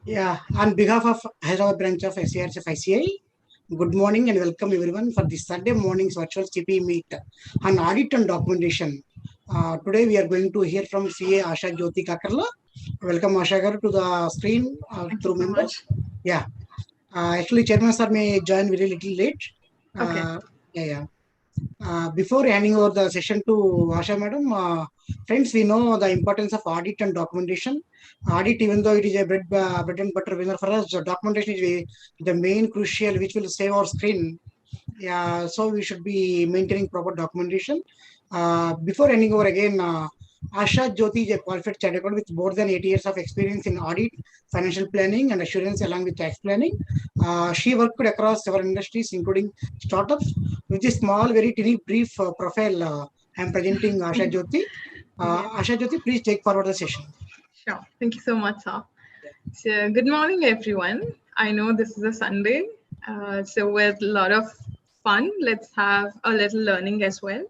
Yeah, on behalf of Hyderabad branch of SARCF ICI, good morning and welcome everyone for this Sunday morning's virtual CP meet on audit and documentation. Today we are going to hear from CA Asha Jyoti Kakarla. Welcome Asha Garu to the screen Thank you through so members. much. Yeah, actually Chairman sir may join very little late. Okay. Yeah. Before handing over the session to Asha Madam, friends, we know the importance of audit and documentation. Audit, even though it is a bread and butter winner for us, the documentation is the main crucial which will save our screen. Yeah, so we should be maintaining proper documentation. Before handing over again, Asha Jyoti is a qualified chartered accountant with more than 8 years of experience in audit, financial planning, and assurance along with tax planning. She worked across several industries, including startups. With this small, very tiny, brief profile, I am presenting Asha Jyoti. Yes, Asha Jyoti, please take forward the session. sure. Thank you so much, sir. So, good morning, everyone. I know this is a Sunday, so with a lot of fun, let's have a little learning as well.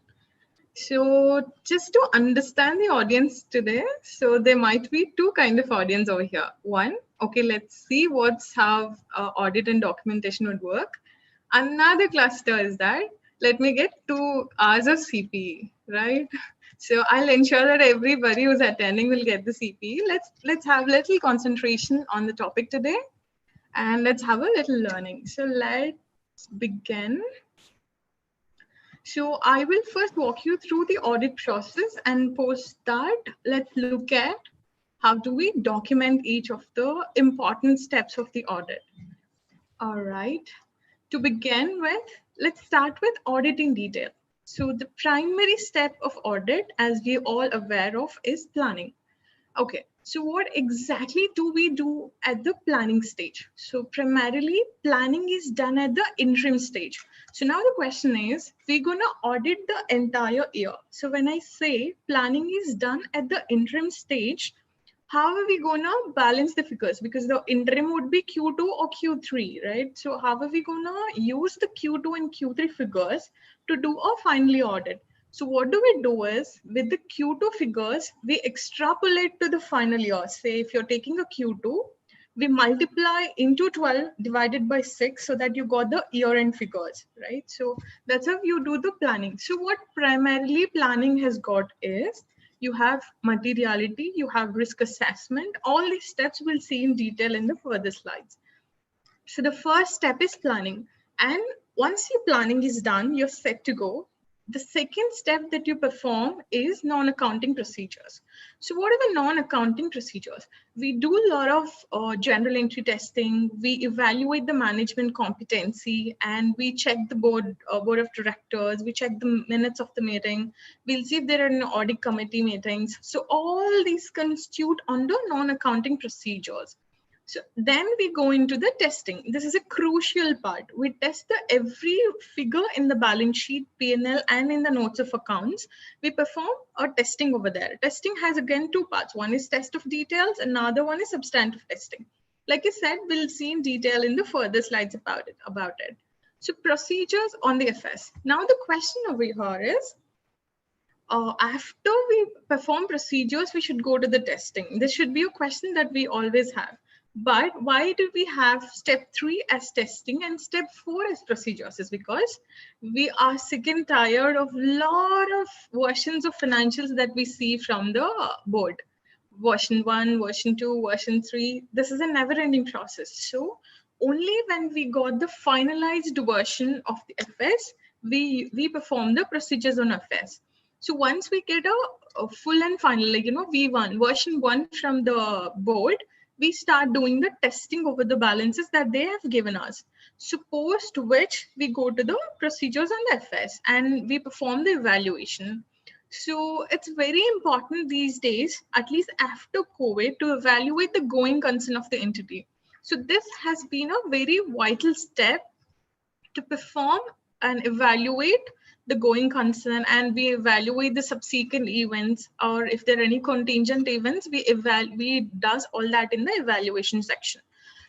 So, just to understand the audience today, so there might be two kind of audience over here. One, okay, let's see what's how audit and documentation would work. Another cluster is that let me get 2 hours of CPE, right? So I'll ensure that everybody who's attending will get the CPE. Let's have little concentration on the topic today, and let's have a little learning. So let's begin. So I will first walk you through the audit process, and post that, let's look at how do we document each of the important steps of the audit. All right. To begin with, let's start with auditing detail. So the primary step of audit, as we're all aware of, is planning. Okay, so what exactly do we do at the planning stage? So primarily planning is done at the interim stage. So now the question is, we're gonna audit the entire year. So when I say planning is done at the interim stage, how are we gonna balance the figures? Because the interim would be Q2 or Q3, right? So how are we gonna use the Q2 and Q3 figures to do a final audit? So what do we do is, with the Q2 figures, we extrapolate to the final year. Say if you're taking a Q2, we multiply into 12 divided by 6 so that you got the year-end figures, right? So that's how you do the planning. So what primarily planning has got is, you have materiality, you have risk assessment. All these steps we'll see in detail in the further slides. So the first step is planning. And once your planning is done, you're set to go. The second step that you perform is non-accounting procedures. So what are the non-accounting procedures? We do a lot of general entry testing. We evaluate the management competency, and we check the board of directors. We check the minutes of the meeting. We'll see if there are any audit committee meetings. So all these constitute under non-accounting procedures. So then we go into the testing. This is a crucial part. We test every figure in the balance sheet, P&L, and in the notes of accounts. We perform a testing over there. Testing has again two parts. One is test of details, another one is substantive testing. Like I said, we'll see in detail in the further slides about it. So procedures on the FS. Now the question over here is, after we perform procedures, we should go to the testing. This should be a question that we always have. But why do we have step 3 as testing and step 4 as procedures? Is because we are sick and tired of a lot of versions of financials that we see from the board. Version 1, version 2, version 3. This is a never-ending process. So only when we got the finalized version of the FS, we perform the procedures on FS. So once we get a full and final, like, V1, version 1 from the board, we start doing the testing over the balances that they have given us. So post which we go to the procedures on the FS and we perform the evaluation. So it's very important these days, at least after COVID, to evaluate the going concern of the entity. So this has been a very vital step to perform and evaluate the going concern, and we evaluate the subsequent events, or if there are any contingent events, we does all that in the evaluation section.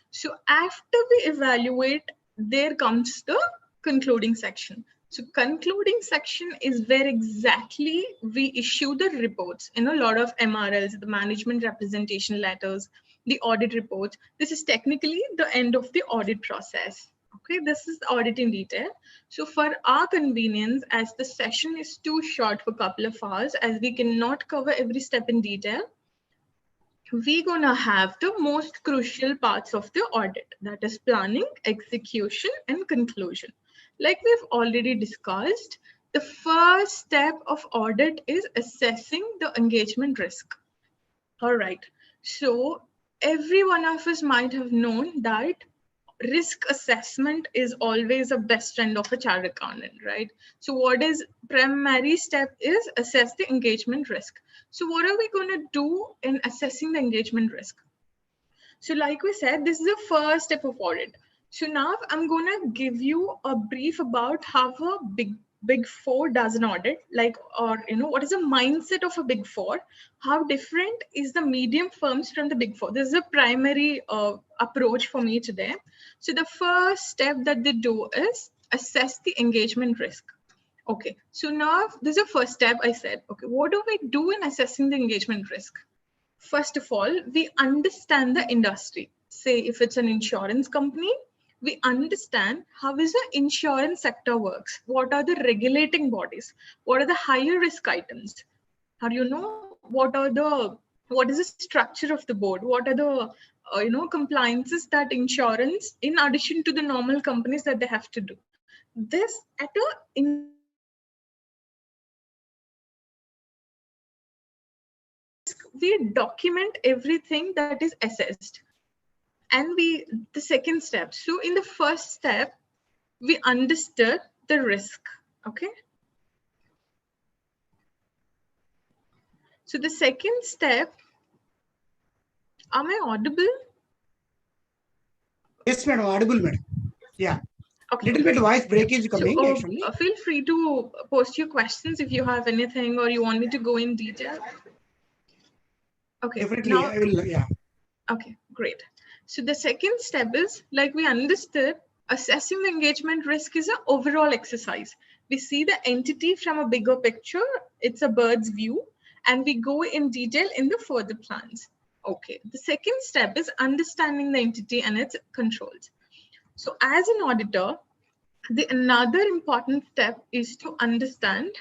So after we evaluate, there comes the concluding section. So concluding section is where exactly we issue the reports in a lot of MRLs, the management representation letters, the audit reports. This is technically the end of the audit process. Okay, this is the audit in detail. So for our convenience, as the session is too short for a couple of hours, as we cannot cover every step in detail, we're gonna have the most crucial parts of the audit, that is planning, execution, and conclusion. Like we've already discussed, the first step of audit is assessing the engagement risk. All right, so every one of us might have known that risk assessment is always a best friend of a chartered accountant, right? So what is primary step is assess the engagement risk. So what are we going to do in assessing the engagement risk? So like we said, this is the first step of audit. So now I'm going to give you a brief about how a big four does an audit, like, or what is the mindset of a big four, how different is the medium firms from the big four. This is a primary approach for me today. So the first step that they do is assess the engagement risk. Okay, so now this is the first step. I said, okay, what do we do in assessing the engagement risk? First of all, we understand the industry. Say if it's an insurance company, we understand how is the insurance sector works. What are the regulating bodies? What are the higher risk items? How do you know what is the structure of the board? What are the compliances that insurance, in addition to the normal companies, that they have to do? This at a we document everything that is assessed. And the second step. So in the first step, we understood the risk. Okay. So the second step, am I audible? Yes, madam, audible, madam. Yeah. Okay, Little bit voice break is coming, so, actually. Feel free to post your questions if you have anything or you want me to go in detail. Okay. Definitely, Now, I will, yeah. Okay, great. So the second step is, like we understood, assessing the engagement risk is an overall exercise. We see the entity from a bigger picture, it's a bird's view, and we go in detail in the further plans. Okay, the second step is understanding the entity and its controls. So as an auditor, another important step is to understand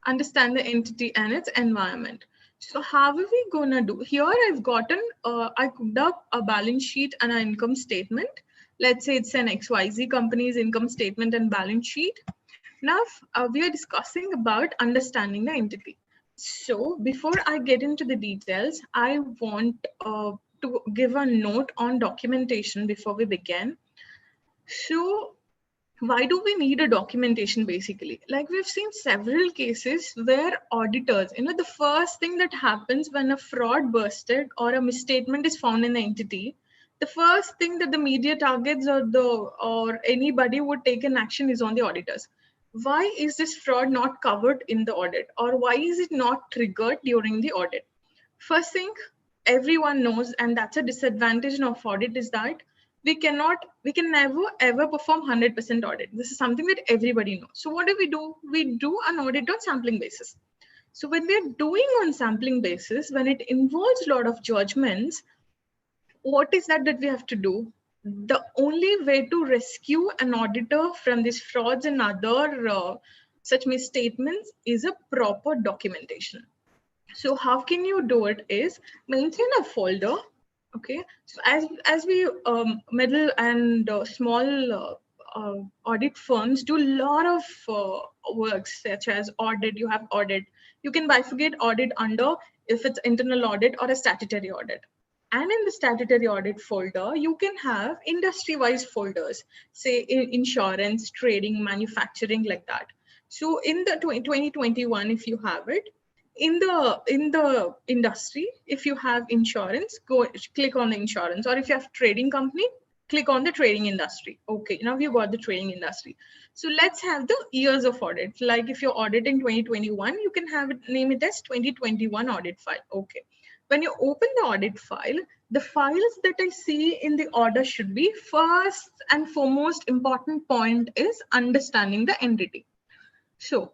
the entity and its environment. So how are we gonna do? Here I've gotten, I cooked up a balance sheet and an income statement. Let's say it's an XYZ company's income statement and balance sheet. Now we are discussing about understanding the entity. So before I get into the details, I want to give a note on documentation before we begin. So why do we need a documentation? Basically, like we've seen several cases where auditors, the first thing that happens when a fraud busted or a misstatement is found in the entity, the first thing that the media targets or anybody would take an action is on the auditors. Why is this fraud not covered in the audit, or why is it not triggered during the audit? First thing everyone knows, and that's a disadvantage of audit, is that we can never ever perform 100% audit. This is something that everybody knows. So what do? We do an audit on sampling basis. So when we're doing on sampling basis, when it involves a lot of judgments, what is that we have to do? The only way to rescue an auditor from these frauds and other such misstatements is a proper documentation. So how can you do it is maintain a folder. Okay, so as we middle and small audit firms do a lot of works such as audit. You have audit. You can bifurcate audit under if it's internal audit or a statutory audit. And in the statutory audit folder, you can have industry-wise folders, say insurance, trading, manufacturing, like that. So in the 2021, if you have it, in the industry, if you have insurance, click on the insurance, or if you have trading company, click on the trading industry. Okay, now we've got the trading industry. So let's have the years of audit. Like if you're auditing 2021, you can have it, name it as 2021 audit file. Okay, when you open the audit file, the files that I see in the order should be first and foremost important point is understanding the entity. So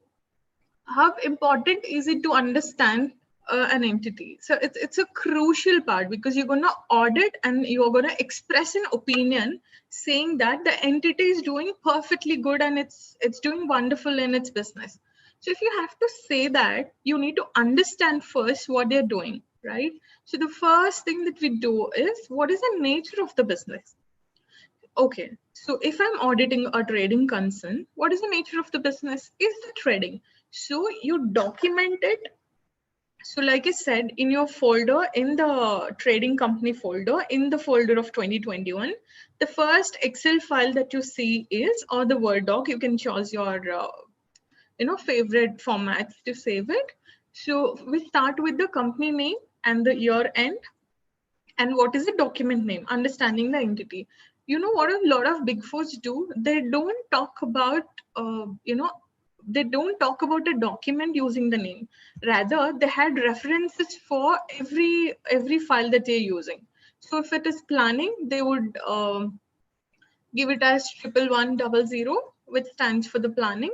how important is it to understand an entity? So it's a crucial part, because you're going to audit and you're going to express an opinion saying that the entity is doing perfectly good and it's doing wonderful in its business. So if you have to say that, you need to understand first what they're doing, right? So the first thing that we do is, what is the nature of the business? Okay, so if I'm auditing a trading concern, what is the nature of the business? Is the trading. So you document it. So like I said, in your folder, in the trading company folder, in the folder of 2021, the first Excel file that you see is, or the Word doc, you can choose your favorite formats to save it. So we start with the company name and the year end. And what is the document name? Understanding the entity. You know what a lot of big fours do? They don't talk about, they don't talk about a document using the name. Rather, they had references for every file that they're using. So if it is planning, they would give it as 11100, which stands for the planning.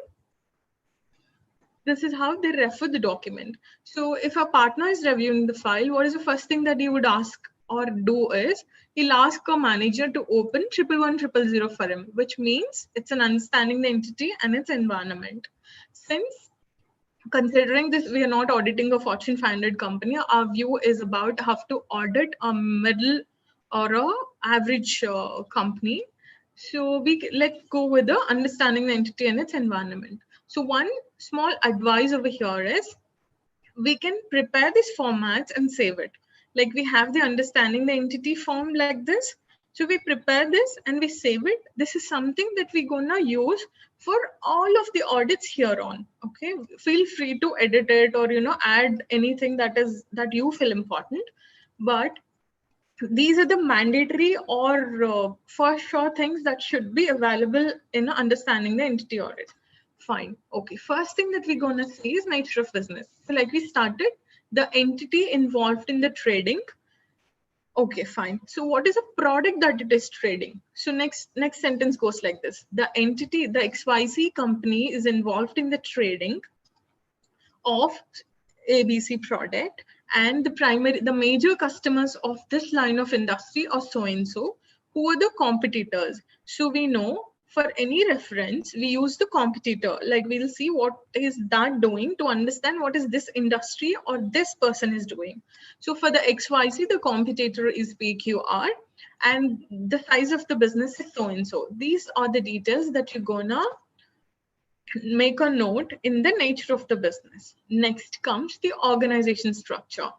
This is how they refer the document. So if a partner is reviewing the file, what is the first thing that he would ask or do is, he'll ask a manager to open 111000 for him, which means it's an understanding the entity and its environment. Since considering this, we are not auditing a Fortune 500 company, our view is about how to audit a middle or a average company. So let's go with the understanding the entity and its environment. So one small advice over here is, we can prepare these formats and save it. Like we have the understanding the entity form like this. So we prepare this and we save it. This is something that we're gonna use for all of the audits here on. Okay, feel free to edit it or add anything that you feel important. But these are the mandatory or for sure things that should be available in understanding the entity audit. Fine. Okay. First thing that we're going to see is nature of business. So like we started, the entity involved in the trading. Okay, fine. So what is a product that it is trading? So next sentence goes like this. The entity, the XYZ company is involved in the trading of ABC product, and the major customers of this line of industry are so and so. Who are the competitors? So we know, for any reference, we use the competitor. Like we'll see what is that doing to understand what is this industry or this person is doing. So for the XYZ, the competitor is PQR and the size of the business is so and so. These are the details that you're gonna make a note in the nature of the business. Next comes the organization structure.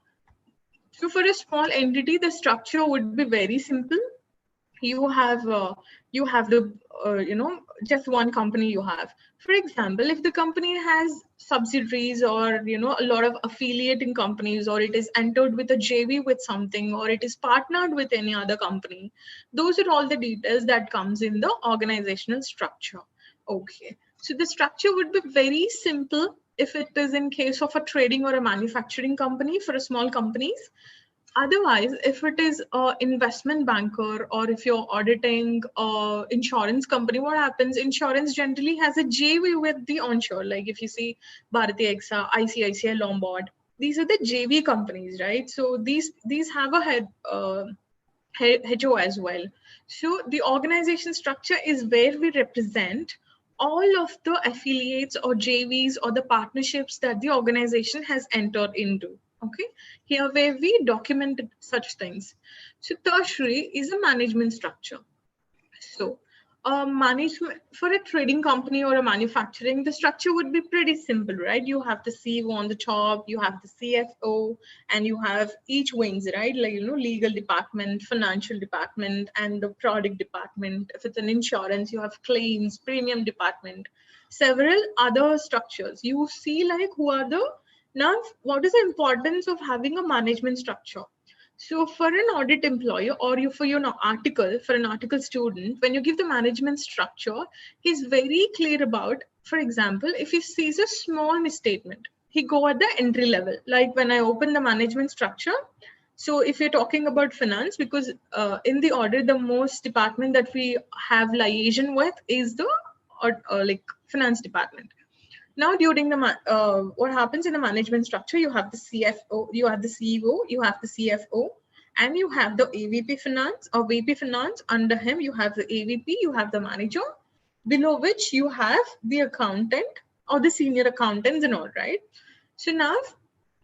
So for a small entity, the structure would be very simple. You have the just one company you have. For example, if the company has subsidiaries or a lot of affiliating companies, or it is entered with a JV with something, or it is partnered with any other company, those are all the details that comes in the organizational structure. Okay, so the structure would be very simple if it is in case of a trading or a manufacturing company for a small companies. Otherwise, if it is an investment banker, or if you're auditing an insurance company, what happens? Insurance generally has a JV with the onshore. Like if you see Bharati AXA, ICICI Lombard, these are the JV companies, right? So these have a HO as well. So the organization structure is where we represent all of the affiliates or JVs or the partnerships that the organization has entered into. Okay, here where we documented such things. So tertiary is a management structure. So management for a trading company or a manufacturing, the structure would be pretty simple, right? You have the CEO on the top, you have the CFO, and you have each wings, right? Like, legal department, financial department, and the product department. If it's an insurance, you have claims, premium department, several other structures. You see like now, what is the importance of having a management structure? So for an audit employee, or for an article student, when you give the management structure, he's very clear about, for example, if he sees a small misstatement, he go at the entry level. Like when I open the management structure, So if you're talking about finance, because in the audit, the most department that we have liaison with is the like finance department. Now, during the what happens in the management structure, you have the CFO, you have the CEO, you have the CFO, and you have the AVP finance or VP finance. Under him, you have the AVP, you have the manager, below which you have the accountant or the senior accountants and all, right? So now,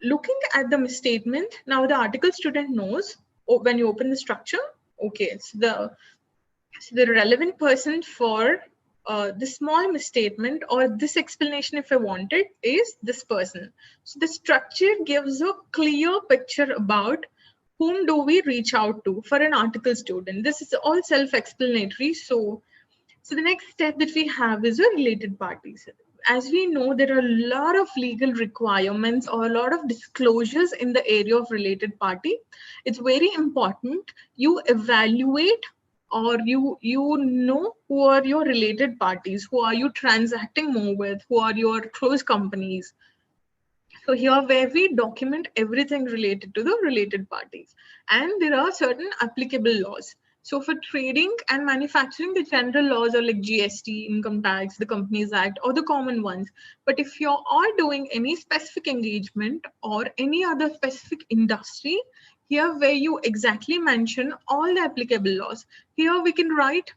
looking at the misstatement, now the article student knows when you open the structure, okay, so the relevant person for the small misstatement or this explanation, if I wanted, is this person. So the structure gives a clear picture about whom do we reach out to for an article student. This is all self-explanatory. So the next step that we have is a related parties. As we know, there are a lot of legal requirements or a lot of disclosures in the area of related party. It's very important you evaluate or you know who are your related parties, who are you transacting more with, who are your close companies. So here where we document everything related to the related parties. And there are certain applicable laws. So for trading and manufacturing, the general laws are like GST, income tax, the Companies Act, or the common ones. But if you are doing any specific engagement or any other specific industry, here where you exactly mention all the applicable laws, here we can write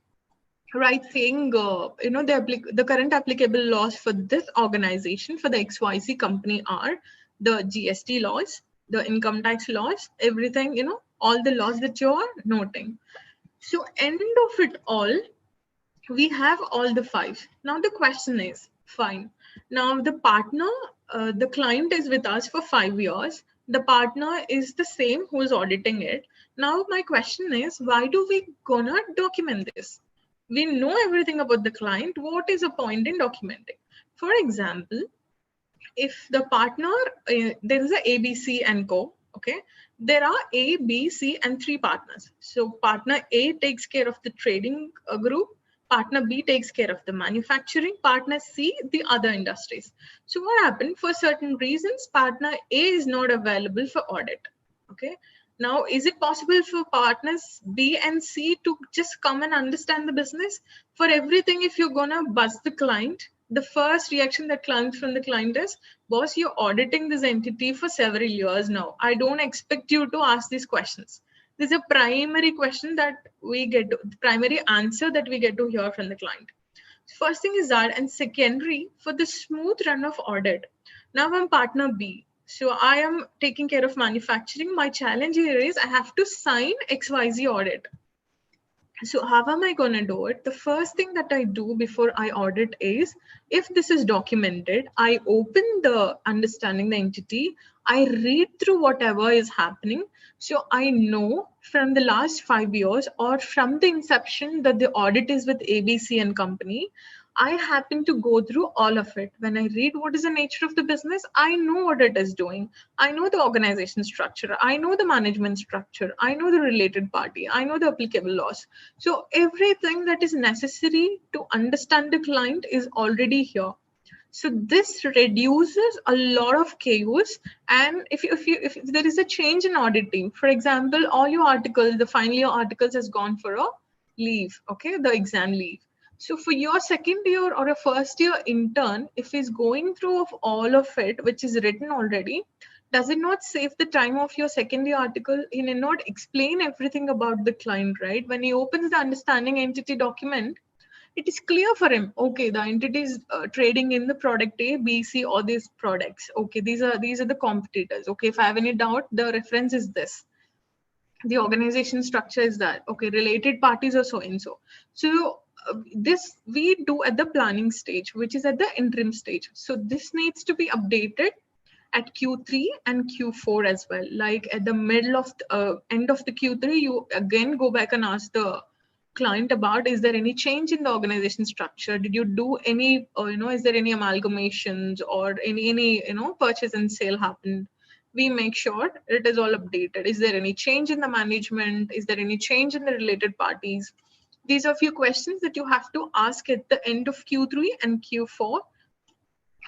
saying, the current applicable laws for this organization, for the XYZ company are the GST laws, the income tax laws, everything, all the laws that you are noting. So end of it all, we have all the five. Now the question is, fine. Now the partner, the client is with us for 5 years. The partner is the same who is auditing it. Now my question is, why do we gonna document this? We know everything about the client. What is the point in documenting? For example, if the partner, there is a ABC and Co. Okay, there are A, B, C, and 3 partners. So partner A takes care of the trading group. Partner B takes care of the manufacturing. Partner C, the other industries. So what happened? For certain reasons, partner A is not available for audit. Okay. Now, is it possible for partners B and C to just come and understand the business? For everything, if you're gonna buzz the client, the first reaction that comes from the client is, boss, you're auditing this entity for several years now. I don't expect you to ask these questions. This is a primary question that we get, the primary answer that we get to hear from the client. First thing is that, and secondary, for the smooth run of audit. Now I'm partner B. So I am taking care of manufacturing. My challenge here is I have to sign XYZ audit. So how am I going to do it? The first thing that I do before I audit is, if this is documented, I open the understanding the entity, I read through whatever is happening. So I know from the last 5 years or from the inception that the audit is with ABC and company, I happen to go through all of it. When I read what is the nature of the business, I know what it is doing. I know the organization structure. I know the management structure. I know the related party. I know the applicable laws. So everything that is necessary to understand the client is already here. So this reduces a lot of chaos. And if there is a change in audit team, for example, all your articles, the final year articles has gone for a leave, okay, the exam leave. So for your second year or a first year intern, if he's going through of all of it, which is written already, does it not save the time of your second year article? He may not explain everything about the client, right? When he opens the understanding entity document, it is clear for him. Okay, the entity is trading in the product A, B, C, or these products. Okay, these are the competitors. Okay, if I have any doubt, the reference is this. The organization structure is that. Okay, related parties are so and so. So this we do at the planning stage, which is at the interim stage. So this needs to be updated at Q3 and Q4 as well. Like at the middle of the, end of the Q3, you again go back and ask the client about, is there any change in the organization structure? Did you do any, is there any amalgamations or any purchase and sale happened? We make sure it is all updated. Is there any change in the management? Is there any change in the related parties? These are a few questions that you have to ask at the end of Q3 and Q4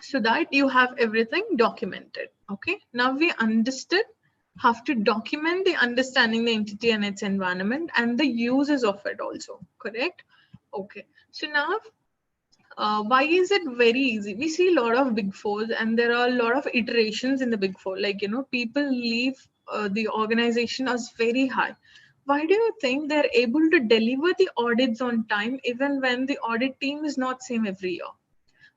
so that you have everything documented. Okay, now we understood have to document the understanding the entity and its environment and the uses of it also, correct? Okay, so now why is it very easy? We see a lot of big fours and there are a lot of iterations in the big four. Like, you know, people leave the organization as very high. Why do you think they're able to deliver the audits on time even when the audit team is not same every year?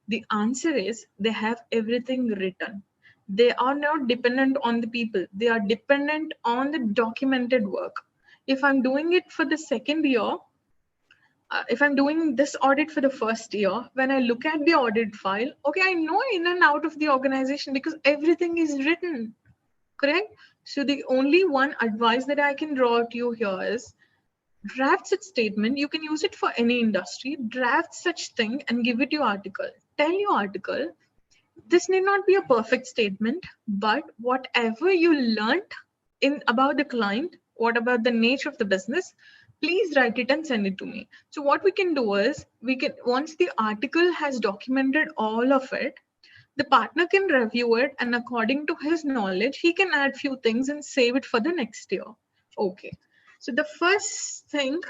The answer is they have everything written. They are not dependent on the people. They are dependent on the documented work. If I'm doing it for the second year, if I'm doing this audit for the first year, when I look at the audit file, okay, I know in and out of the organization because everything is written, correct? So the only one advice that I can draw to you here is draft such statement. You can use it for any industry. Draft such thing and give it your article. Tell your article, this need not be a perfect statement, but whatever you learned in about the client, what about the nature of the business, please write it and send it to me. So what we can do is, we can, once the article has documented all of it, the partner can review it and according to his knowledge, he can add few things and save it for the next year. Okay. So the first thing,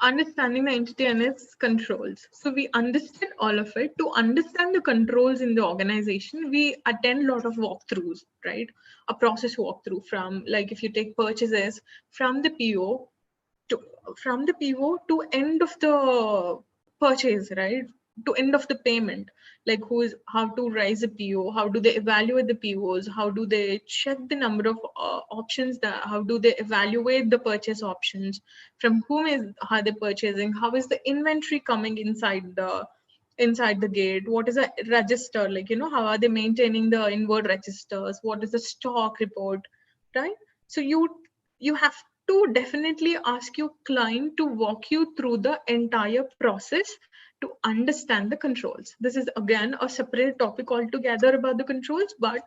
understanding the entity and its controls. So we understand all of it. To understand the controls in the organization, we attend a lot of walkthroughs, right? A process walkthrough from, like if you take purchases from the PO to to end of the purchase, right? To end of the payment, like who is, how to raise a PO, how do they evaluate the POs, how do they check the number of options, that how do they evaluate the purchase options, from whom is are they purchasing, how is the inventory coming inside the gate, what is a register, like, you know, how are they maintaining the inward registers, what is the stock report, right? So you have to definitely ask your client to walk you through the entire process to understand the controls. This is again a separate topic altogether about the controls, but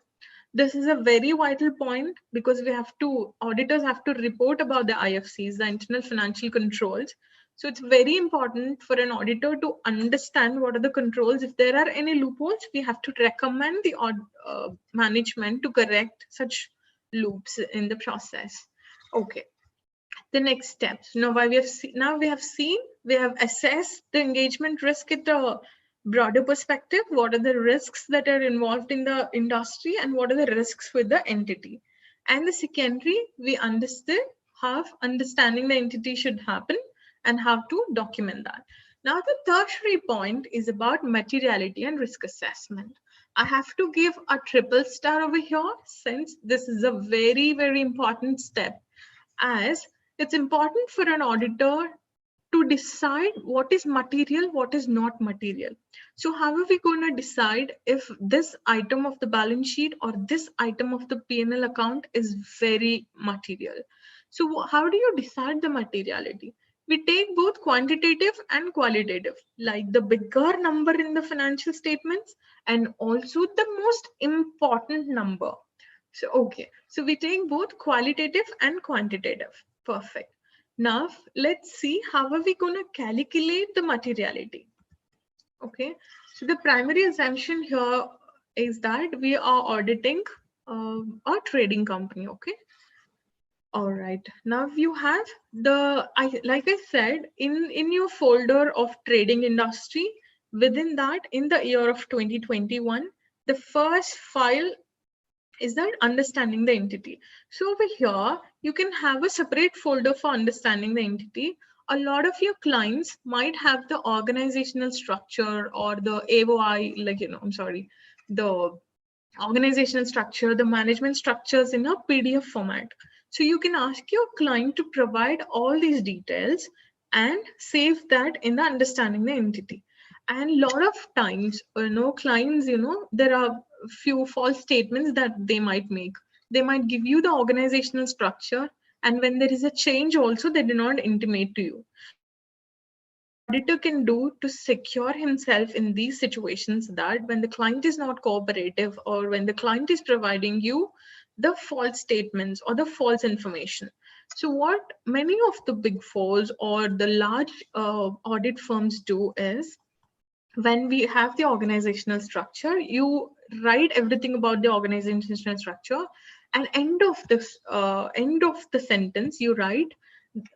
this is a very vital point because we have to, auditors have to report about the IFCs, the internal financial controls. So it's very important for an auditor to understand what are the controls. If there are any loopholes, we have to recommend the management to correct such loops in the process. Okay, the next steps. Now, we have assessed the engagement risk at a broader perspective. What are the risks that are involved in the industry and what are the risks with the entity? And the secondary, we understood how understanding the entity should happen and how to document that. Now, the tertiary point is about materiality and risk assessment. I have to give a triple star over here since this is a very, very important step, as it's important for an auditor to decide what is material, what is not material. So how are we going to decide if this item of the balance sheet or this item of the P&L account is very material? So how do you decide the materiality? We take both quantitative and qualitative, like the bigger number in the financial statements and also the most important number. So, okay, so we take both qualitative and quantitative. Perfect. Now, let's see how are we going to calculate the materiality. Okay, so the primary assumption here is that we are auditing a trading company. Okay. All right. Now you have like I said, in your folder of trading industry, within that, in the year of 2021, the first file is that understanding the entity. So over here, you can have a separate folder for understanding the entity. A lot of your clients might have the organizational structure or the AOI, like, you know, I'm sorry, the organizational structure, the management structures in a PDF format. So you can ask your client to provide all these details and save that in the understanding the entity. And a lot of times, you know, clients, you know, there are few false statements that they might make. They might give you the organizational structure, and when there is a change also, they do not intimate to you. So what an auditor can do to secure himself in these situations, that when the client is not cooperative or when the client is providing you the false statements or the false information. So what many of the big fours or the large audit firms do is, when we have the organizational structure, you write everything about the organizational structure And end of the sentence, you write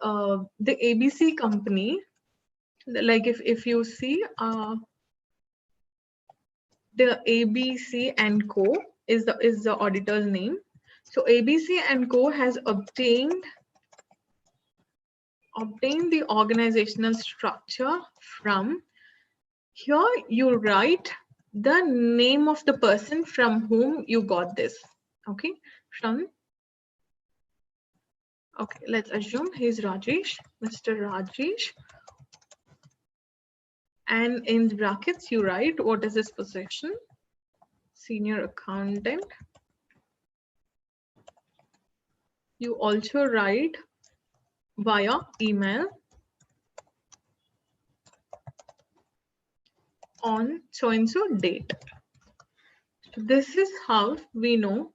the ABC company. Like if you see the ABC and Co is the auditor's name. So ABC and Co has obtained the organizational structure from. Here you write the name of the person from whom you got this. Okay, okay, let's assume he's Rajesh, Mr. Rajesh. And in brackets, you write what is his position, senior accountant. You also write via email on so-and-so date. So this is how we know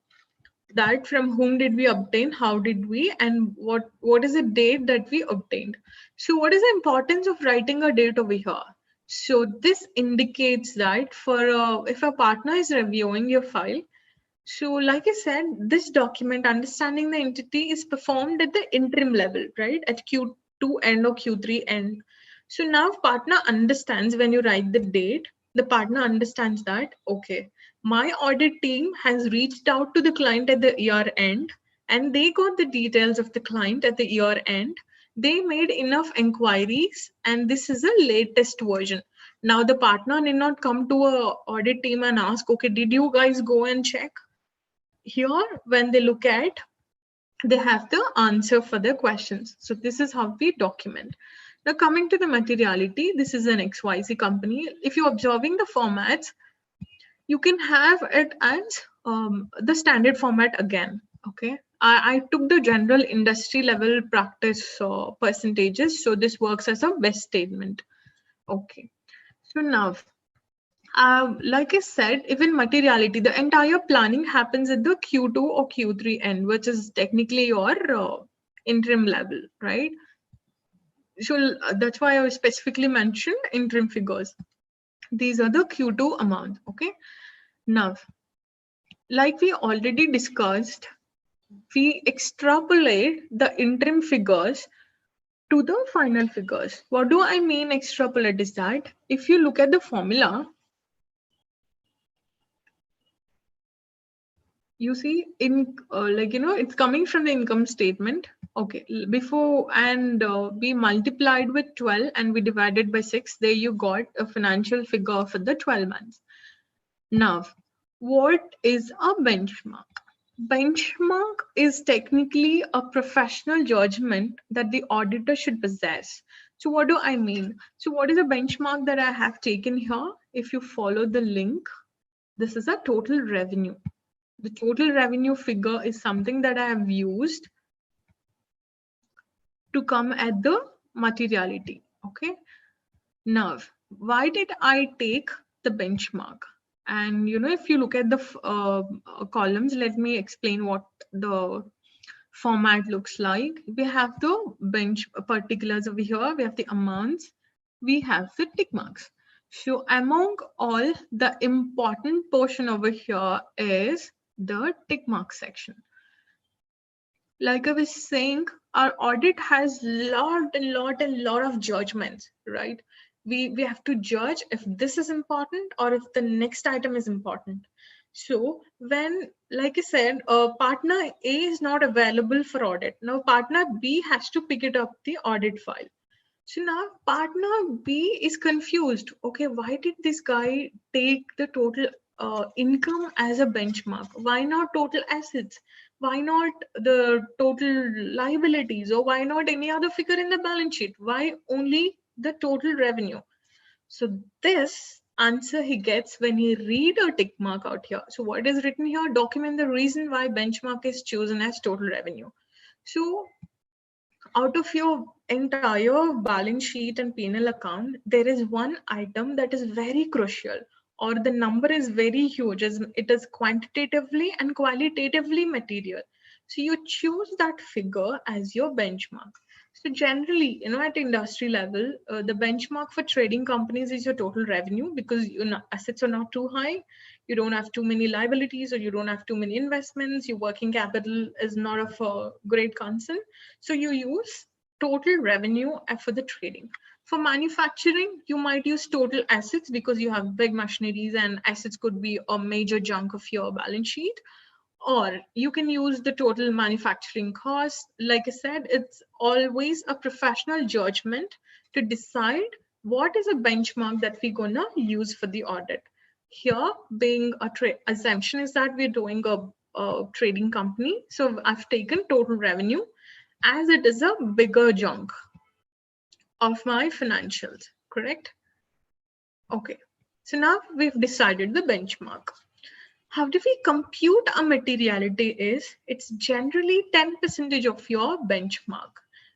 that from whom did we obtain, how did we, and what is the date that we obtained. So what is the importance of writing a date over here? So this indicates that for if a partner is reviewing your file, so like I said, this document, understanding the entity, is performed at the interim level, right? At Q2 end or Q3 end. So now partner understands, when you write the date, the partner understands that, okay, my audit team has reached out to the client at the year end and they got the details of the client at the year end. They made enough inquiries and this is the latest version. Now the partner need not come to a audit team and ask, okay, did you guys go and check? Here, when they look at, they have the answer for their questions. So this is how we document. Now coming to the materiality, this is an XYZ company. If you're observing the formats, you can have it as the standard format again. Okay, I took the general industry level practice percentages. So this works as a best statement. Okay, so now like I said, even materiality, the entire planning happens at the Q2 or Q3 end, which is technically your interim level, right? So that's why I specifically mentioned interim figures. These are the Q2 amounts, okay? Now, like we already discussed, we extrapolate the interim figures to the final figures. What do I mean extrapolate is that if you look at the formula, you see in it's coming from the income statement. Okay, before and we multiplied with 12 and we divided by 6. There you got a financial figure for the 12 months. Now, what is a benchmark? Benchmark is technically a professional judgment that the auditor should possess. So what do I mean? So what is a benchmark that I have taken here? If you follow the link, this is a total revenue. The total revenue figure is something that I have used to come at the materiality. Okay. Now, why did I take the benchmark? And if you look at the columns, let me explain what the format looks like. We have the bench particulars over here. We have the amounts. We have the tick marks. So among all, the important portion over here is the tick mark section. Like I was saying, our audit has lot of judgments, right? We have to judge if this is important or if the next item is important. So when, like I said, partner A is not available for audit. Now partner B has to pick it up the audit file. So now partner B is confused. Okay, why did this guy take the total income as a benchmark? Why not total assets? Why not the total liabilities? Or why not any other figure in the balance sheet? Why only the total revenue? So this answer he gets when he read a tick mark out here. So what is written here? Document the reason why benchmark is chosen as total revenue. So out of your entire balance sheet and P&L account, there is one item that is very crucial, or the number is very huge, as it is quantitatively and qualitatively material. So you choose that figure as your benchmark. So generally, at industry level, the benchmark for trading companies is your total revenue, because your assets are not too high, you don't have too many liabilities, or you don't have too many investments, your working capital is not of a great concern. So you use total revenue for the trading. For manufacturing, you might use total assets because you have big machineries, and assets could be a major chunk of your balance sheet. Or you can use the total manufacturing cost. Like I said, it's always a professional judgment to decide what is a benchmark that we're gonna use for the audit. Here, being a assumption is that we're doing a trading company. So I've taken total revenue as it is a bigger chunk of my financials, correct? Okay, so now we've decided the benchmark. How do we compute a materiality is, it's generally 10% of your benchmark.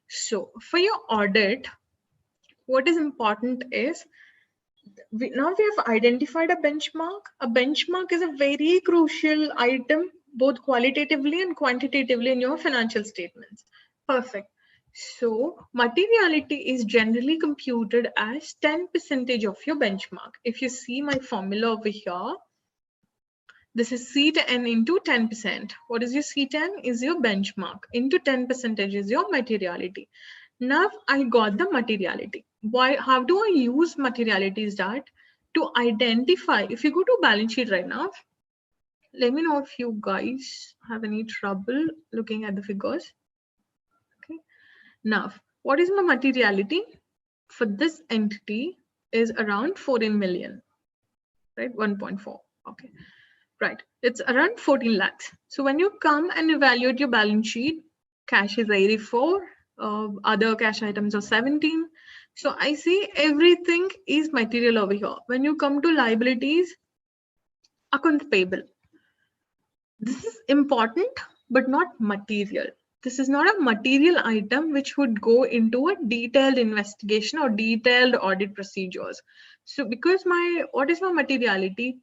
So for your audit, what is important is, now we have identified a benchmark. A benchmark is a very crucial item, both qualitatively and quantitatively in your financial statements. Perfect. So materiality is generally computed as 10% of your benchmark. If you see my formula over here, this is C10 into 10%. What is your C10? Is your benchmark. Into 10% is your materiality. Now I got the materiality. Why? How do I use materiality? Is that to identify, if you go to balance sheet right now, let me know if you guys have any trouble looking at the figures. Okay. Now, what is my materiality? For this entity is around 14 million, right? 1.4. Okay. Right, it's around 14 lakhs. So when you come and evaluate your balance sheet, cash is 84, other cash items are 17. So I see everything is material over here. When you come to liabilities, accounts payable. This is important, but not material. This is not a material item which would go into a detailed investigation or detailed audit procedures. So because what is my materiality?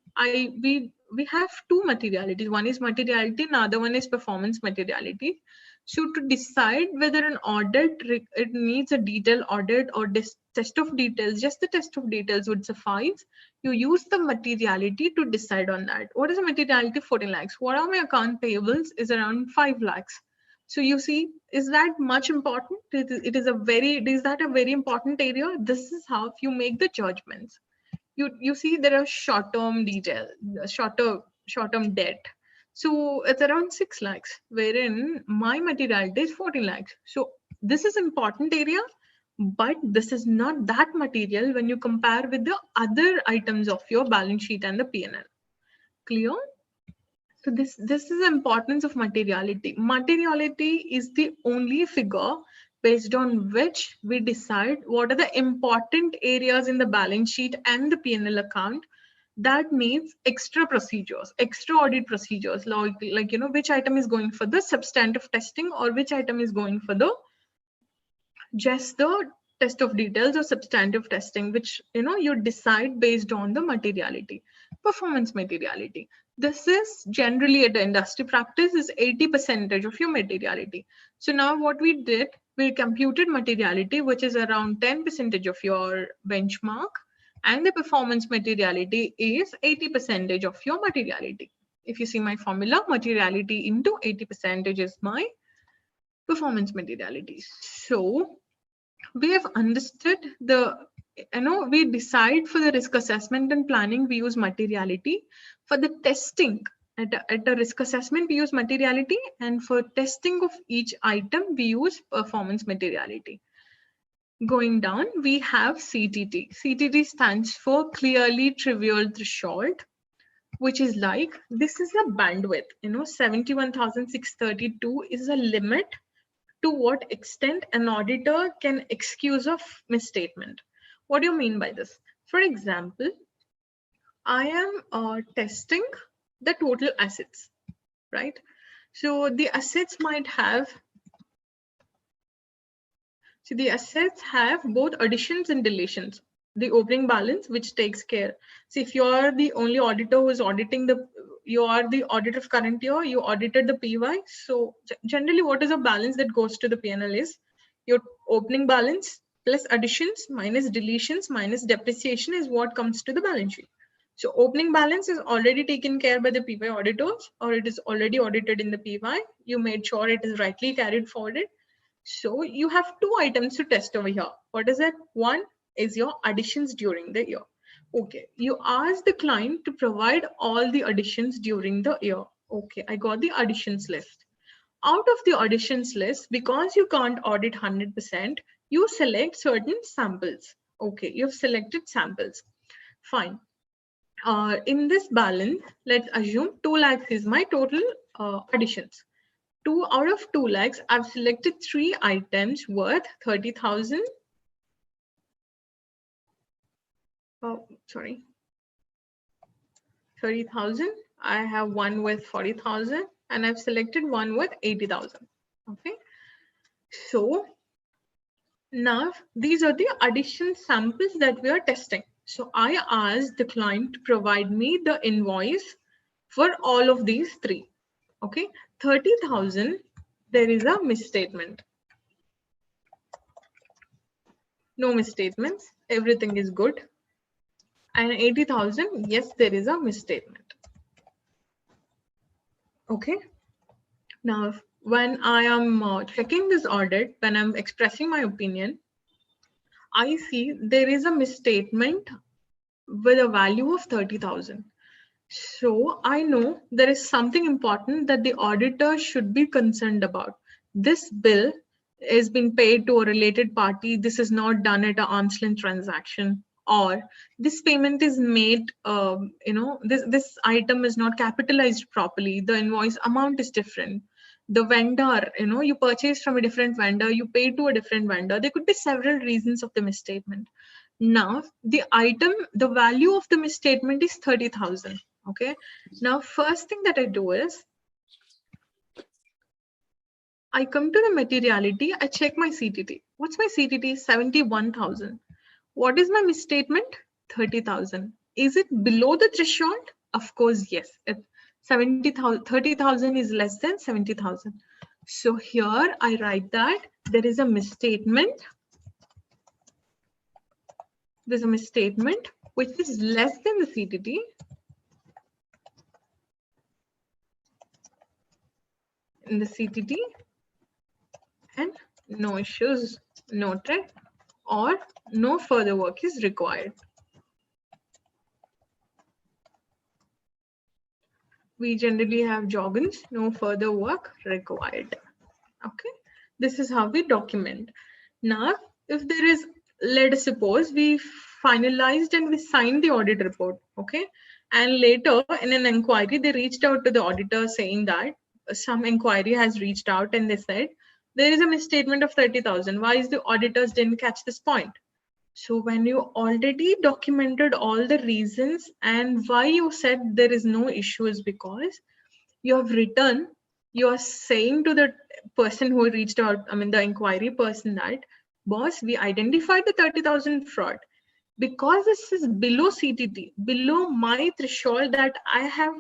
We have two materialities. One is materiality, another one is performance materiality. So to decide whether an audit it needs a detailed audit or test of details, just the test of details would suffice. You use the materiality to decide on that. What is the materiality? 14 lakhs. What are my account payables? Is around 5 lakhs. So you see, is that much important? Is that a very important area? This is how you make the judgments. You see there are short-term detail, short-term debt. So it's around 6 lakhs, wherein my materiality is 14 lakhs. So this is important area, but this is not that material when you compare with the other items of your balance sheet and the P&L. Clear? So this is the importance of materiality. Materiality is the only figure based on which we decide what are the important areas in the balance sheet and the P&L account that needs extra procedures, extra audit procedures, like which item is going for the substantive testing or which item is going for the just the test of details or substantive testing, which you decide based on the materiality. Performance materiality, this is generally at the industry practice is 80% of your materiality. So now what we did, we computed materiality, which is around 10% of your benchmark, and the performance materiality is 80% of your materiality. If you see my formula, materiality into 80% is my performance materiality. So we have understood we decide for the risk assessment and planning, we use materiality. For the testing at the risk assessment, we use materiality, and for testing of each item, we use performance materiality. Going down, we have CTT. CTT stands for clearly trivial threshold, which is like, this is a bandwidth, 71,632 is a limit to what extent an auditor can excuse a misstatement. What do you mean by this? For example, I am testing the total assets, right? So the assets might have, both additions and deletions. The opening balance, which takes care. So if you are the only auditor who is auditing you are the audit of current year, you audited the PY. So generally what is a balance that goes to the P&L is, Your opening balance plus additions minus deletions minus depreciation is what comes to the balance sheet. So opening balance is already taken care by the PY auditors, or it is already audited in the PY. You made sure it is rightly carried forward. So you have two items to test over here. What is it? One is your additions during the year. Okay, you ask the client to provide all the additions during the year. Okay, I got the additions list. Out of the additions list, because you can't audit 100%, you select certain samples. Okay, you've selected samples. Fine. In this balance, let's assume 2 lakhs is my total additions. 2 out of 2 lakhs, I've selected 3 items worth 30,000. Oh, sorry. 30,000. I have one with 40,000 and I've selected one with 80,000. Okay. So now these are the addition samples that we are testing. So I asked the client to provide me the invoice for all of these 3. Okay. 30,000, there is a misstatement. No misstatements. Everything is good. And 80,000, yes, there is a misstatement. Okay. Now, when I am checking this audit, when I'm expressing my opinion, I see there is a misstatement with a value of 30,000. So I know there is something important that the auditor should be concerned about. This bill is being paid to a related party. This is not done at an arm's length transaction, or this payment is made, this item is not capitalized properly. The invoice amount is different. The vendor, you purchased from a different vendor, you paid to a different vendor. There could be several reasons of the misstatement. Now, the value of the misstatement is 30,000. Okay. Now, first thing that I do is I come to the materiality. I check my CTT. What's my CTT? 71,000. What is my misstatement? 30,000. Is it below the threshold? Of course, yes. 30,000 is less than 70,000. So here I write that there is a misstatement. There's a misstatement which is less than the CTT. In the CTT, and no issues noted, or no further work is required. We generally have jargons, no further work required. Okay, this is how we document. Now, if there is, let us suppose we finalized and we signed the audit report, okay, and later in an inquiry, they reached out to the auditor saying that some inquiry has reached out and they said, there is a misstatement of 30,000. Why is the auditors didn't catch this point? So when you already documented all the reasons and why you said there is no issue is because you have written, you are saying to the person who reached out, the inquiry person, that, boss, we identified the 30,000 fraud. Because this is below CTT, below my threshold that I have,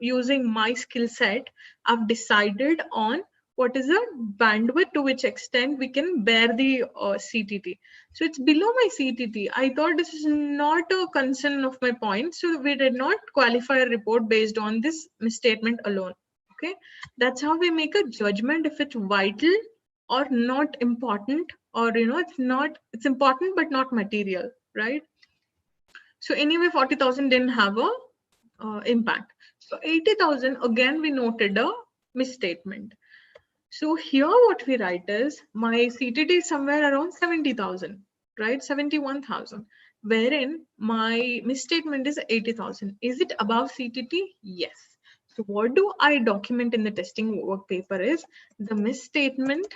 using my skill set, I've decided on what is the bandwidth to which extent we can bear the CTT. So it's below my CTT. I thought this is not a concern of my point. So we did not qualify a report based on this misstatement alone. Okay, that's how we make a judgment if it's vital or not important, or it's important but not material, right? So anyway, 40,000 didn't have a impact. So 80,000, again we noted a misstatement. So here what we write is my CTT is somewhere around 70,000, right? 71,000, wherein my misstatement is 80,000. Is it above CTT? Yes. So what do I document in the testing work paper is the misstatement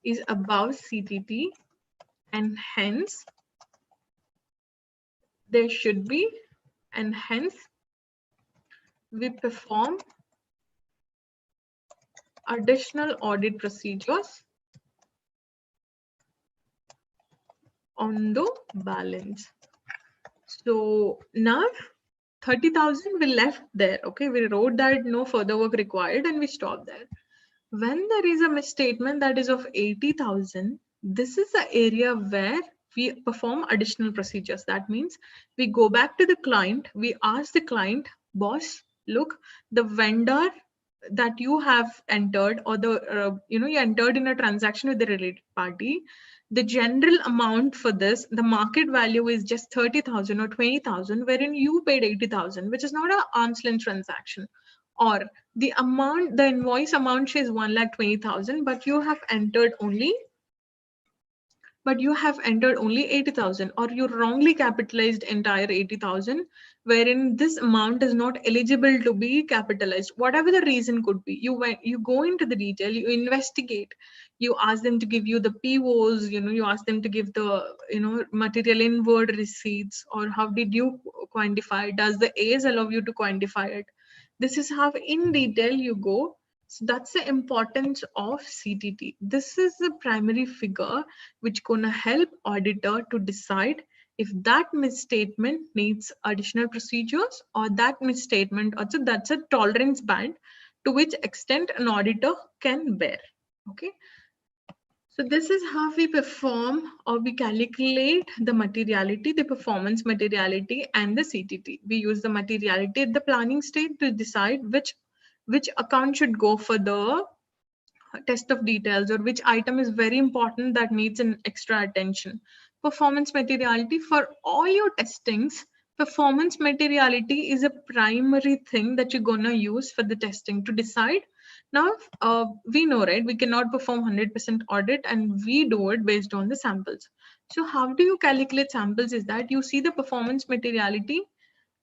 is above CTT, and hence there should be, and hence we perform additional audit procedures on the balance. So now 30,000 we left there. Okay, we wrote that no further work required and we stopped there. When there is a misstatement that is of 80,000, this is the area where we perform additional procedures. That means we go back to the client, we ask the client, boss, look, the vendor that you have entered, or the you entered in a transaction with the related party, the general amount for this, the market value is just 30,000 or 20,000, wherein you paid 80,000, which is not an arm's length transaction. Or the amount, the invoice amount says 1,20,000, but you have entered only 80,000, or you wrongly capitalized entire 80,000, wherein this amount is not eligible to be capitalized. Whatever the reason could be, you go into the detail, you investigate, you ask them to give you the POs, you ask them to give the material inward receipts, or how did you quantify? Does the A's allow you to quantify it? This is how in detail you go. So that's the importance of CTT. This is the primary figure which gonna help auditor to decide if that misstatement needs additional procedures, or that misstatement, also that's a tolerance band to which extent an auditor can bear. Okay. So this is how we perform, or we calculate the materiality, the performance materiality, and the CTT. We use the materiality at the planning stage to decide which account should go for the test of details, or which item is very important that needs an extra attention. Performance materiality, for all your testings, performance materiality is a primary thing that you're gonna use for the testing to decide. Now, we know, right, we cannot perform 100% audit, and we do it based on the samples. So how do you calculate samples is that you see the performance materiality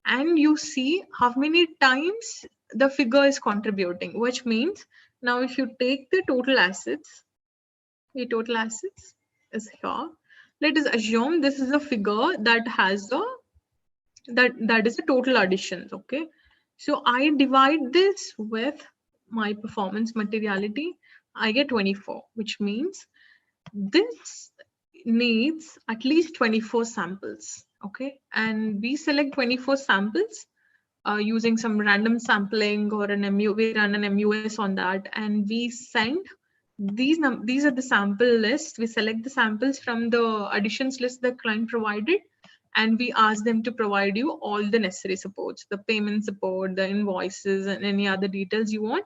and you see how many times the figure is contributing, which means now if you take the total assets is here. Let us assume this is a figure that has that is the total additions. Okay, so I divide this with my performance materiality, I get 24, which means this needs at least 24 samples. Okay, and we select 24 samples using some random sampling or an MU. We run an MUS on that, and we send these are the sample lists. We select the samples from the additions list the client provided, and we ask them to provide you all the necessary supports, the payment support, the invoices, and any other details you want.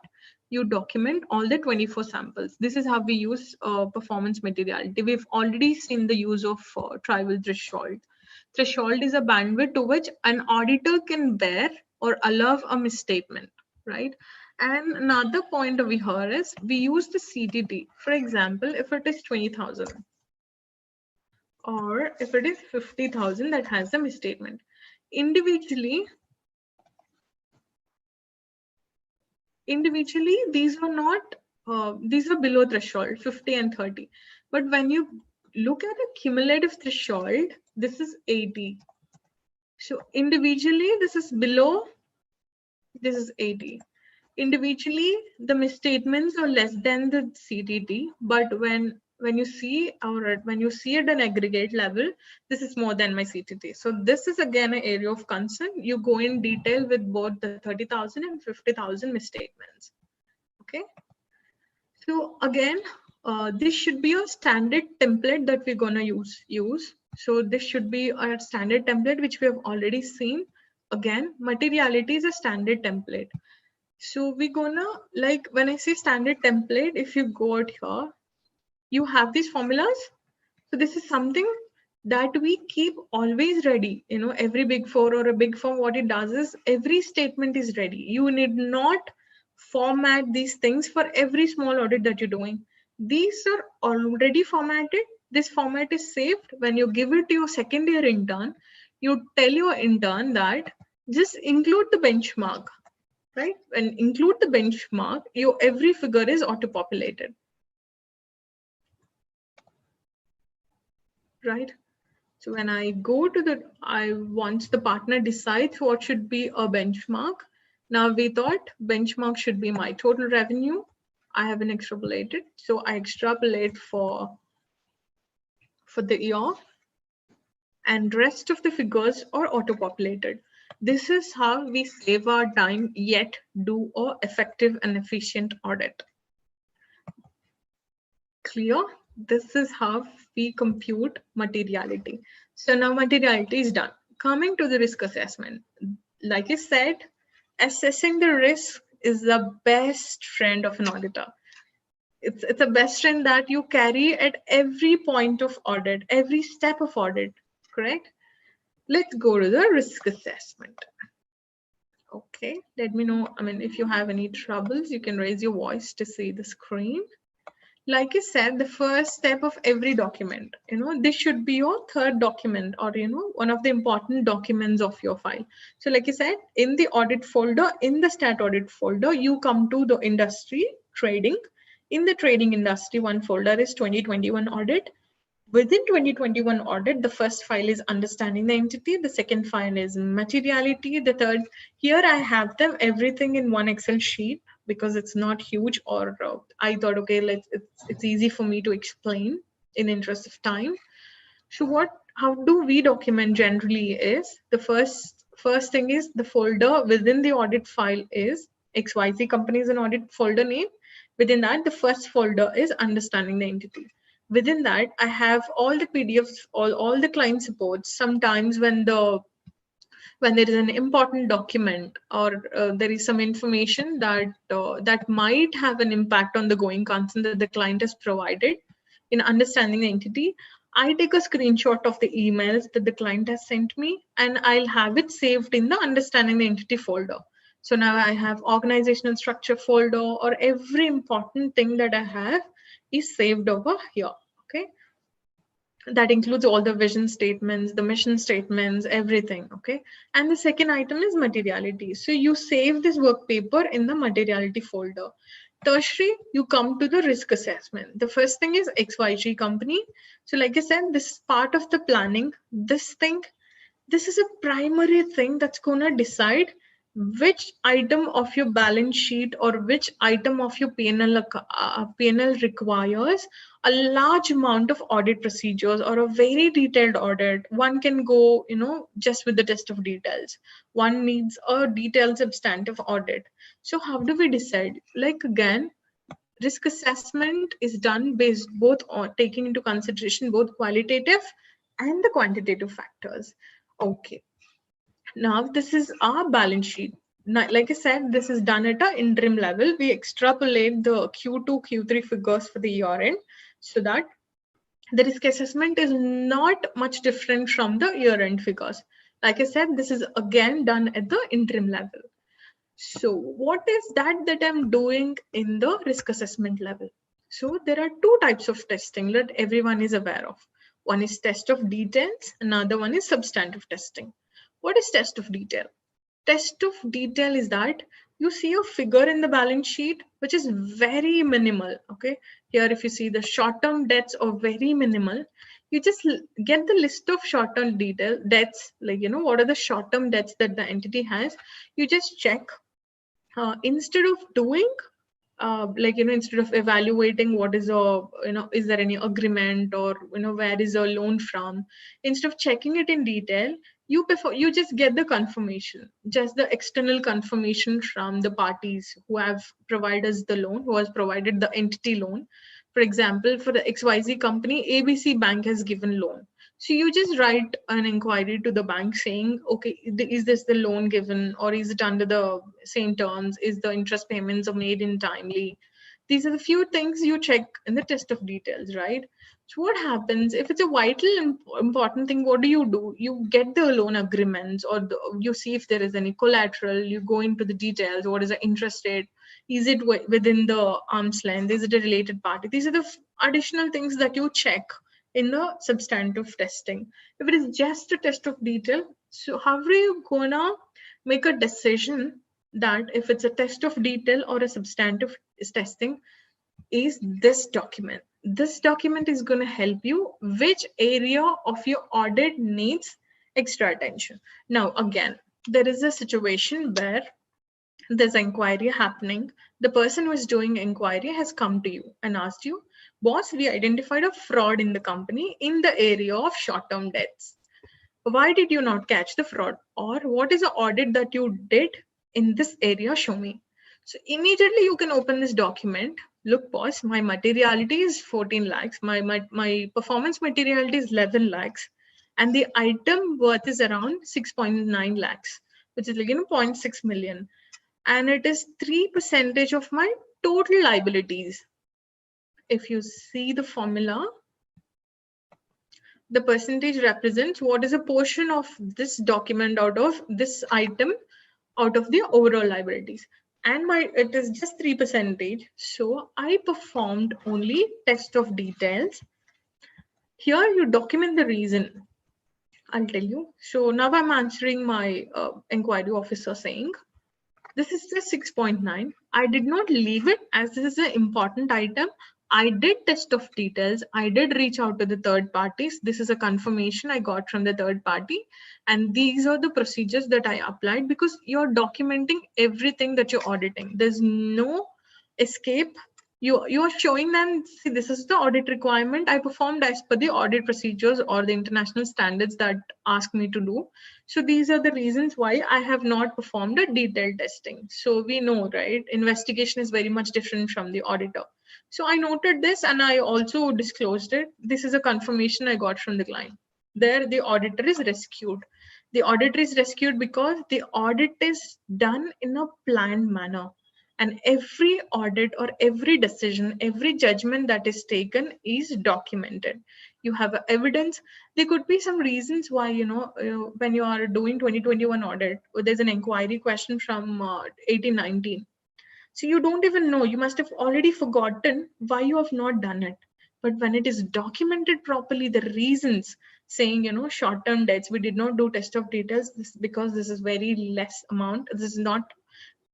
You document all the 24 samples. This is how we use performance materiality. We've already seen the use of trivial threshold. Threshold is a bandwidth to which an auditor can bear or allow a misstatement, right? And another point over here is we use the CTT. For example, if it is 20,000 or if it is 50,000 that has a misstatement, individually these are not these are below threshold 50 and 30, but when you look at a cumulative threshold, this is 80. So individually this is below, this is 80. Individually the misstatements are less than the CTT, but when you see at an aggregate level, this is more than my CTT. So this is again an area of concern. You go in detail with both the 30,000 and 50,000 misstatements. Okay. So again, this should be a standard template that we're gonna use. So this should be a standard template which we have already seen. Again, materiality is a standard template. So we're gonna, like when I say standard template, if you go out here, you have these formulas. So this is something that we keep always ready. Every big four or a big firm, what it does is every statement is ready. You need not format these things for every small audit that you're doing. These are already formatted. This format is saved. When you give it to your second year intern, you tell your intern that just include the benchmark, right? And include the benchmark, your every figure is auto-populated, right? So when I go to once the partner decides what should be a benchmark, now we thought benchmark should be my total revenue. I haven't extrapolated. So I extrapolate for the year, and rest of the figures are auto-populated. This is how we save our time yet do a effective and efficient audit. Clear? This is how we compute materiality. So now materiality is done. Coming to the risk assessment. Like I said, assessing the risk is the best friend of an auditor. It's a best friend that you carry at every point of audit, every step of audit, correct? Let's go to the risk assessment. Okay, let me know. I mean, if you have any troubles, you can raise your voice to see the screen. Like I said, the first step of every document, this should be your third document, or one of the important documents of your file. So like I said, in the audit folder, in the stat audit folder, you come to the industry trading. In the trading industry, one folder is 2021 audit. Within 2021 audit, the first file is understanding the entity, the second file is materiality, the third, here I have them everything in one Excel sheet because it's not huge, or I thought, okay, it's easy for me to explain in interest of time. So how do we document generally is, the first thing is the folder within the audit file is XYZ company is an audit folder name. Within that, the first folder is understanding the entity. Within that, I have all the PDFs, all the client supports. Sometimes when there is an important document, or there is some information that might have an impact on the going concern that the client has provided in understanding the entity, I take a screenshot of the emails that the client has sent me, and I'll have it saved in the understanding the entity folder. So now I have organizational structure folder, or every important thing that I have is saved over here. Okay. That includes all the vision statements, the mission statements, everything. Okay. And the second item is materiality. So you save this work paper in the materiality folder. Tertiary, you come to the risk assessment. The first thing is XYZ company. So like I said, this is part of the planning. This is a primary thing that's going to decide which item of your balance sheet or which item of your P&L requires a large amount of audit procedures or a very detailed audit. One can go, just with the test of details. One needs a detailed substantive audit. So how do we decide? Like again, risk assessment is done based both on taking into consideration both qualitative and the quantitative factors. Okay. Now this is our balance sheet. Now, like I said, this is done at an interim level. We extrapolate the Q2, Q3 figures for the year end so that the risk assessment is not much different from the year end figures. Like I said, this is again done at the interim level. So what is that I'm doing in the risk assessment level? So there are two types of testing that everyone is aware of. One is test of details, another one is substantive testing. What is test of detail? Test of detail is that you see a figure in the balance sheet which is very minimal. Okay, here if you see the short-term debts are very minimal, you just get the list of short-term debts, like what are the short-term debts that the entity has. You just check. Instead of doing instead of evaluating what is is there any agreement, or where is a loan from, instead of checking it in detail, you just get the confirmation, just the external confirmation from the parties who have provided us the loan, who has provided the entity loan. For example, for the XYZ company, ABC Bank has given loan. So you just write an inquiry to the bank saying, okay, is this the loan given, or is it under the same terms? Is the interest payments are made in timely? These are the few things you check in the test of details, right? So what happens if it's a vital important thing? What do? You get the loan agreements, or you see if there is any collateral. You go into the details. What is the interest rate? Is it within the arm's length? Is it a related party? These are the additional things that you check in the substantive testing. If it is just a test of detail, so how are you gonna make a decision that if it's a test of detail or a substantive testing is this document? This document is going to help you which area of your audit needs extra attention. Now, again, there is a situation where there's inquiry happening. The person who is doing inquiry has come to you and asked you, boss, we identified a fraud in the company in the area of short-term debts. Why did you not catch the fraud? Or what is the audit that you did in this area? Show me. So immediately you can open this document. look boss, my materiality is 14 lakhs, my performance materiality is 11 lakhs, and the item worth is around 6.9 lakhs, which is like 0.6 million, and it is 3% of my total liabilities. If you see the formula, the percentage represents what is a portion of this document out of this item out of the overall liabilities, and it is just 3%. So I performed only test of details. Here you document the reason. I'll tell you. So now I'm answering my inquiry officer saying, this is the 6.9. I did not leave it as this is an important item. I did test of details. I did reach out to the third parties. This is a confirmation I got from the third party. And these are the procedures that I applied, because you're documenting everything that you're auditing. There's no escape. You're showing them, see, this is the audit requirement. I performed as per the audit procedures or the international standards that ask me to do. So these are the reasons why I have not performed a detailed testing. So we know, right? Investigation is very much different from the auditor. So I noted this and I also disclosed it. This is a confirmation I got from the client. There, the auditor is rescued. The auditor is rescued because the audit is done in a planned manner. And every audit or every decision, every judgment that is taken is documented. You have evidence. There could be some reasons why, when you are doing 2021 audit, there's an inquiry question from 1819. So you don't even know, you must have already forgotten why you have not done it. But when it is documented properly, the reasons saying, short-term debts, we did not do test of details because this is very less amount. This is not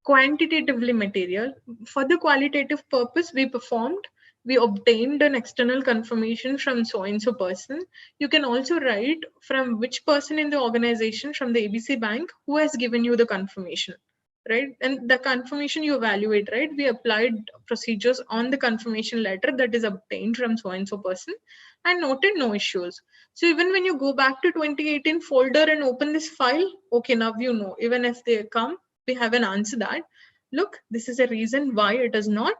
quantitatively material. For the qualitative purpose, we obtained an external confirmation from so-and-so person. You can also write from which person in the organization from the ABC Bank who has given you the confirmation, right? And the confirmation you evaluate, right? We applied procedures on the confirmation letter that is obtained from so-and-so person and noted no issues. So even when you go back to 2018 folder and open this file, okay, now even if they come, we have an answer that, look, this is a reason why it is not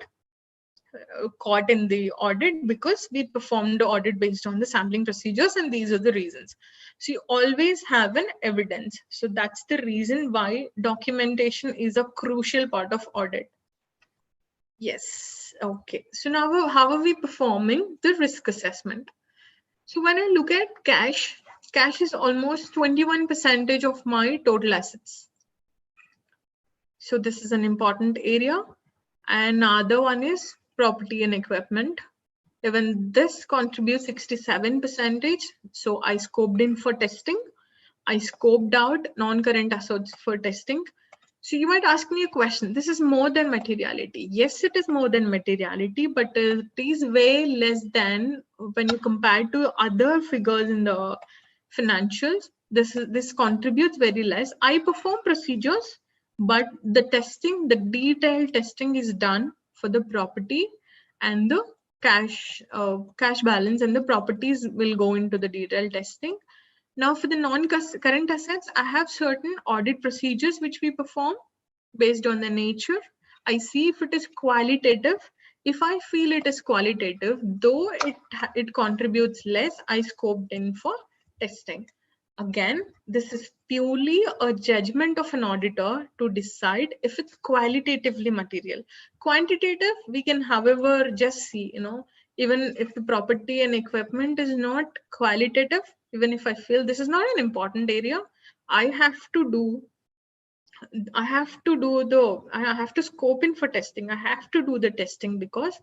caught in the audit, because we performed the audit based on the sampling procedures and these are the reasons. So you always have an evidence. So that's the reason why documentation is a crucial part of audit. Yes, okay. So now how are we performing the risk assessment? So when I look at cash is almost 21% of my total assets. So this is an important area. And other one is property and equipment. Even this contributes 67%. So I scoped in for testing. I scoped out non-current assets for testing. So you might ask me a question. This is more than materiality. Yes, it is more than materiality, but it is way less than when you compare to other figures in the financials. This contributes very less. I perform procedures, but the testing, the detailed testing is done for the property and the cash balance, and the properties will go into the detailed testing. Now for the non-current assets, I have certain audit procedures which we perform based on the nature. I see if it is qualitative. If I feel it is qualitative, though it contributes less, I scoped in for testing. Again, this is purely a judgment of an auditor to decide if it's qualitatively material. Quantitative, we can, however, just see, even if the property and equipment is not qualitative, even if I feel this is not an important area, I have to scope in for testing. I have to do the testing because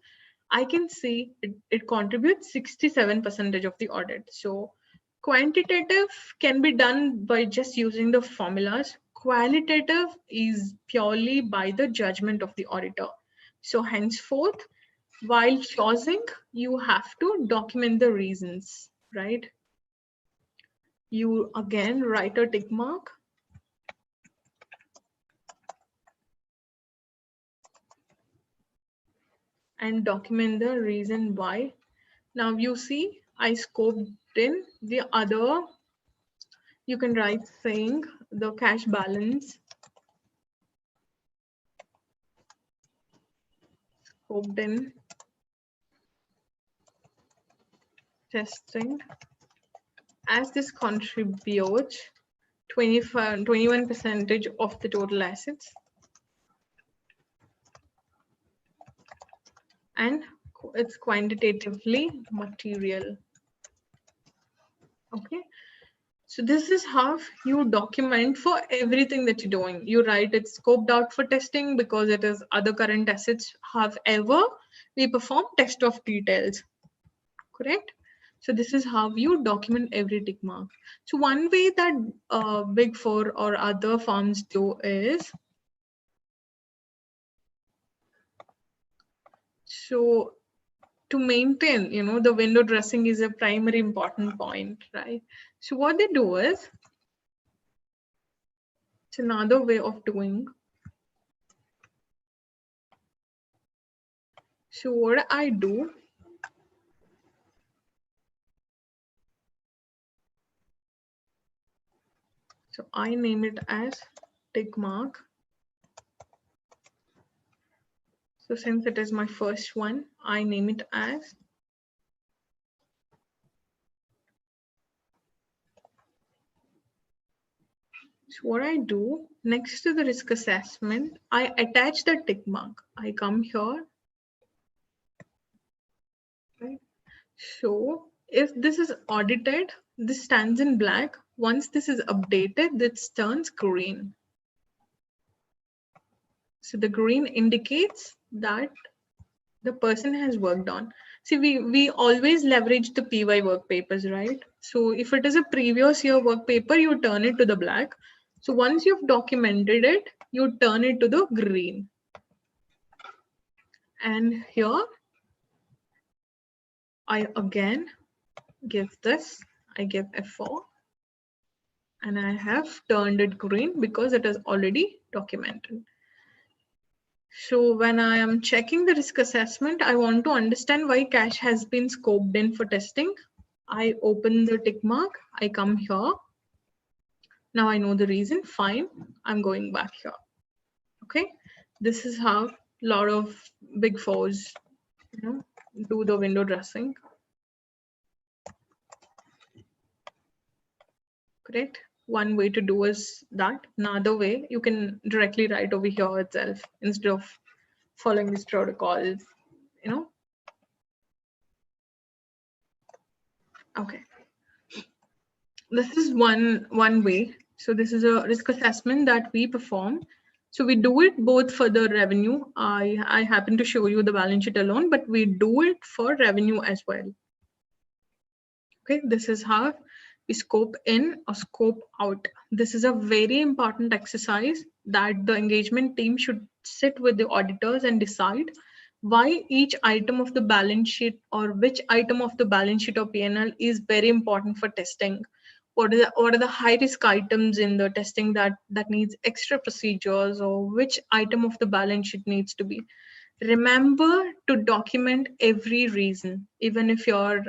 I can see it contributes 67% of the audit. So quantitative can be done by just using the formulas. Qualitative is purely by the judgment of the auditor. So henceforth, while choosing, you have to document the reasons, right? You again write a tick mark. And document the reason why. Now you see, I scoped in the other, you can write saying the cash balance, scoped in testing, as this contributes 21% of the total assets, and it's quantitatively material. Okay, so this is how you document for everything that you're doing. You write it's scoped out for testing because it is other current assets. However, we perform test of details, correct? So this is how you document every tick mark. So one way that Big Four or other firms do is, so to maintain, the window dressing is a primary important point, right? So what they do is, it's another way of doing. So what I do, so I name it as tick mark. So since it is my first one, I name it as so what I do, next to the risk assessment, I attach the tick mark. I come here, right? So if this is audited, this stands in black. Once this is updated, this turns green. So the green indicates that the person has worked on. See, we always leverage the PY work papers, right? So if it is a previous year work paper, you turn it to the black. So once you've documented it, you turn it to the green. And here, I again give this, I give F4, and I have turned it green because it is already documented. So when I am checking the risk assessment, I want to understand why cash has been scoped in for testing. I open the tick mark, I come here. Now I know the reason, fine, I'm going back here. Okay, this is how a lot of Big Fours, do the window dressing. Correct? One way to do is that. Another way, you can directly write over here itself instead of following these protocols, Okay. This is one way. So this is a risk assessment that we perform. So we do it both for the revenue. I happen to show you the balance sheet alone, but we do it for revenue as well. Okay, this is how we scope in or scope out. This is a very important exercise that the engagement team should sit with the auditors and decide why each item of the balance sheet or which item of the balance sheet or P&L is very important for testing. What are the high risk items in the testing that needs extra procedures, or which item of the balance sheet needs to be. Remember to document every reason, even if you're,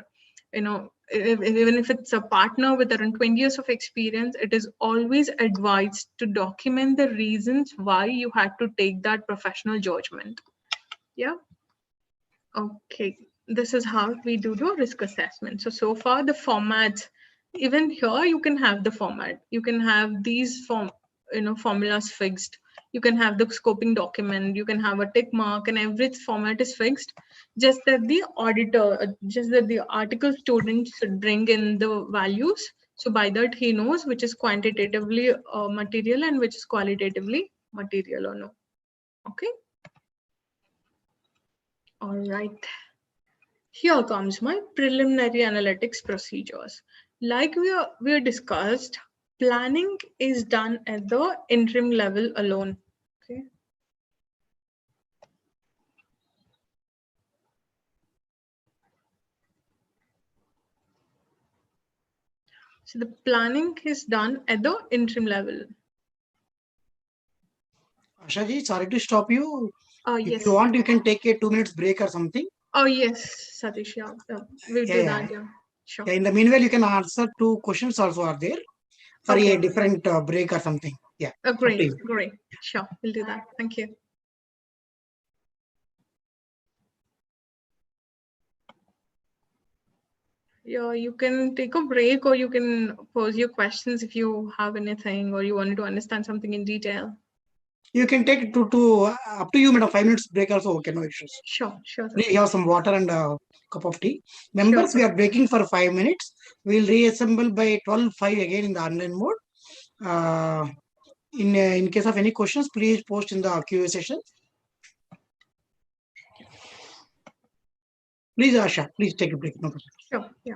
even if it's a partner with around 20 years of experience, it is always advised to document the reasons why you had to take that professional judgment. Yeah. Okay. This is how we do the risk assessment. So far the formats, even here you can have the format. You can have these formulas fixed. You can have the scoping document. You can have a tick mark, and every format is fixed. Just that the auditor, just that the article student should bring in the values. So by that he knows which is quantitatively material and which is qualitatively material or no. Okay. All right. Here comes my preliminary analytics procedures. Like we discussed, planning is done at the interim level alone. Okay. So the planning is done at the interim level. Ashaji, sorry to stop you. If Yes. you want, you can take a 2 minutes break or something. Oh yes, Satish. Yeah, we'll do that. Yeah, sure. Yeah, in the meanwhile, you can answer 2 questions also are there for a different break or something. Yeah. Great. Sure, we'll do that. Thank you. Yeah, you can take a break or you can pose your questions if you have anything or you wanted to understand something in detail. You can take to up to you, madam. 5 minutes break also okay, no issues. Sure, sure, sir. Please have some water and a cup of tea. Sure, Members, we sir. are breaking for 5 minutes. We will reassemble by 12:05 again in the online mode. In case of any questions, please post in the Q&A session. Please, Asha, please take a break. No problem. Sure, yeah.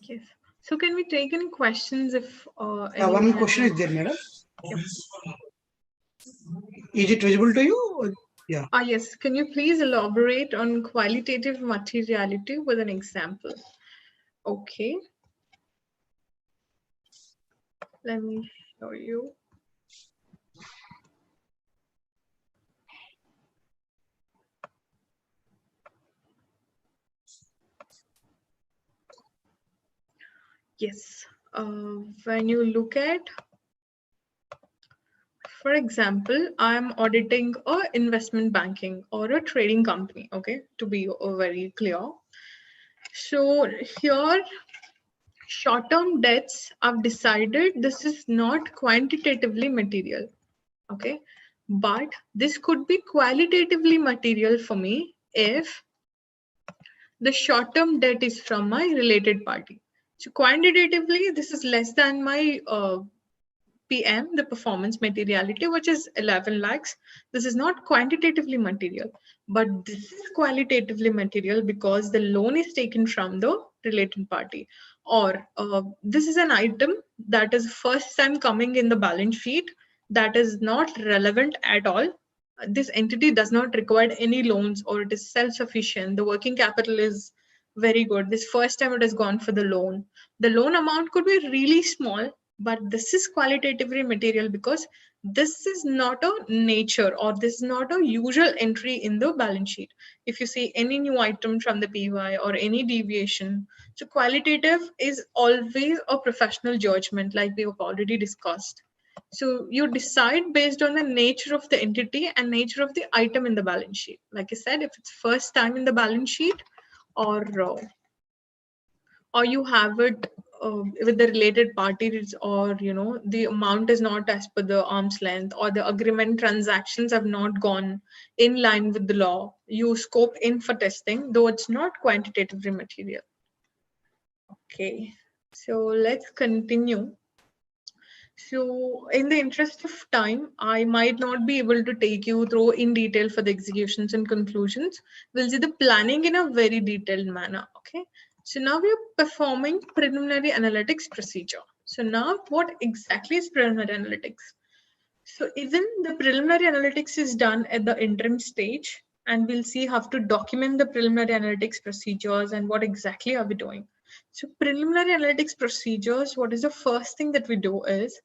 Yes. So can we take any questions if anyone One has question any- is there, madam. Yeah. Is it visible to you? Yeah. Yes. Can you please elaborate on qualitative materiality with an example? Okay. Let me show you. Yes. When you look at, for example, I'm auditing a investment banking or a trading company, okay, to be very clear. So here, short-term debts, I've decided this is not quantitatively material, okay, but this could be qualitatively material for me if the short-term debt is from my related party. So quantitatively, this is less than my PM, the performance materiality, which is 11 lakhs. This is not quantitatively material, but this is qualitatively material because the loan is taken from the related party, or this is an item that is first time coming in the balance sheet that is not relevant at all. This entity does not require any loans, or it is self-sufficient. The working capital is very good. This first time it has gone for the loan. The loan amount could be really small, but this is qualitatively material because this is not a nature, or this is not a usual entry in the balance sheet. If you see any new item from the PY or any deviation, so qualitative is always a professional judgment, like we have already discussed. So you decide based on the nature of the entity and nature of the item in the balance sheet. Like I said, if it's first time in the balance sheet, or you have it with the related parties, or the amount is not as per the arm's length, or the agreement transactions have not gone in line with the law, you scope in for testing, though it's not quantitatively material. Okay, so let's continue. So in the interest of time, I might not be able to take you through in detail for the executions and conclusions. We'll see the planning in a very detailed manner. Okay. So now we're performing preliminary analytics procedure. So now what exactly is preliminary analytics? So even the preliminary analytics is done at the interim stage, and we'll see how to document the preliminary analytics procedures and what exactly are we doing. So preliminary analytics procedures, what is the first thing that we do is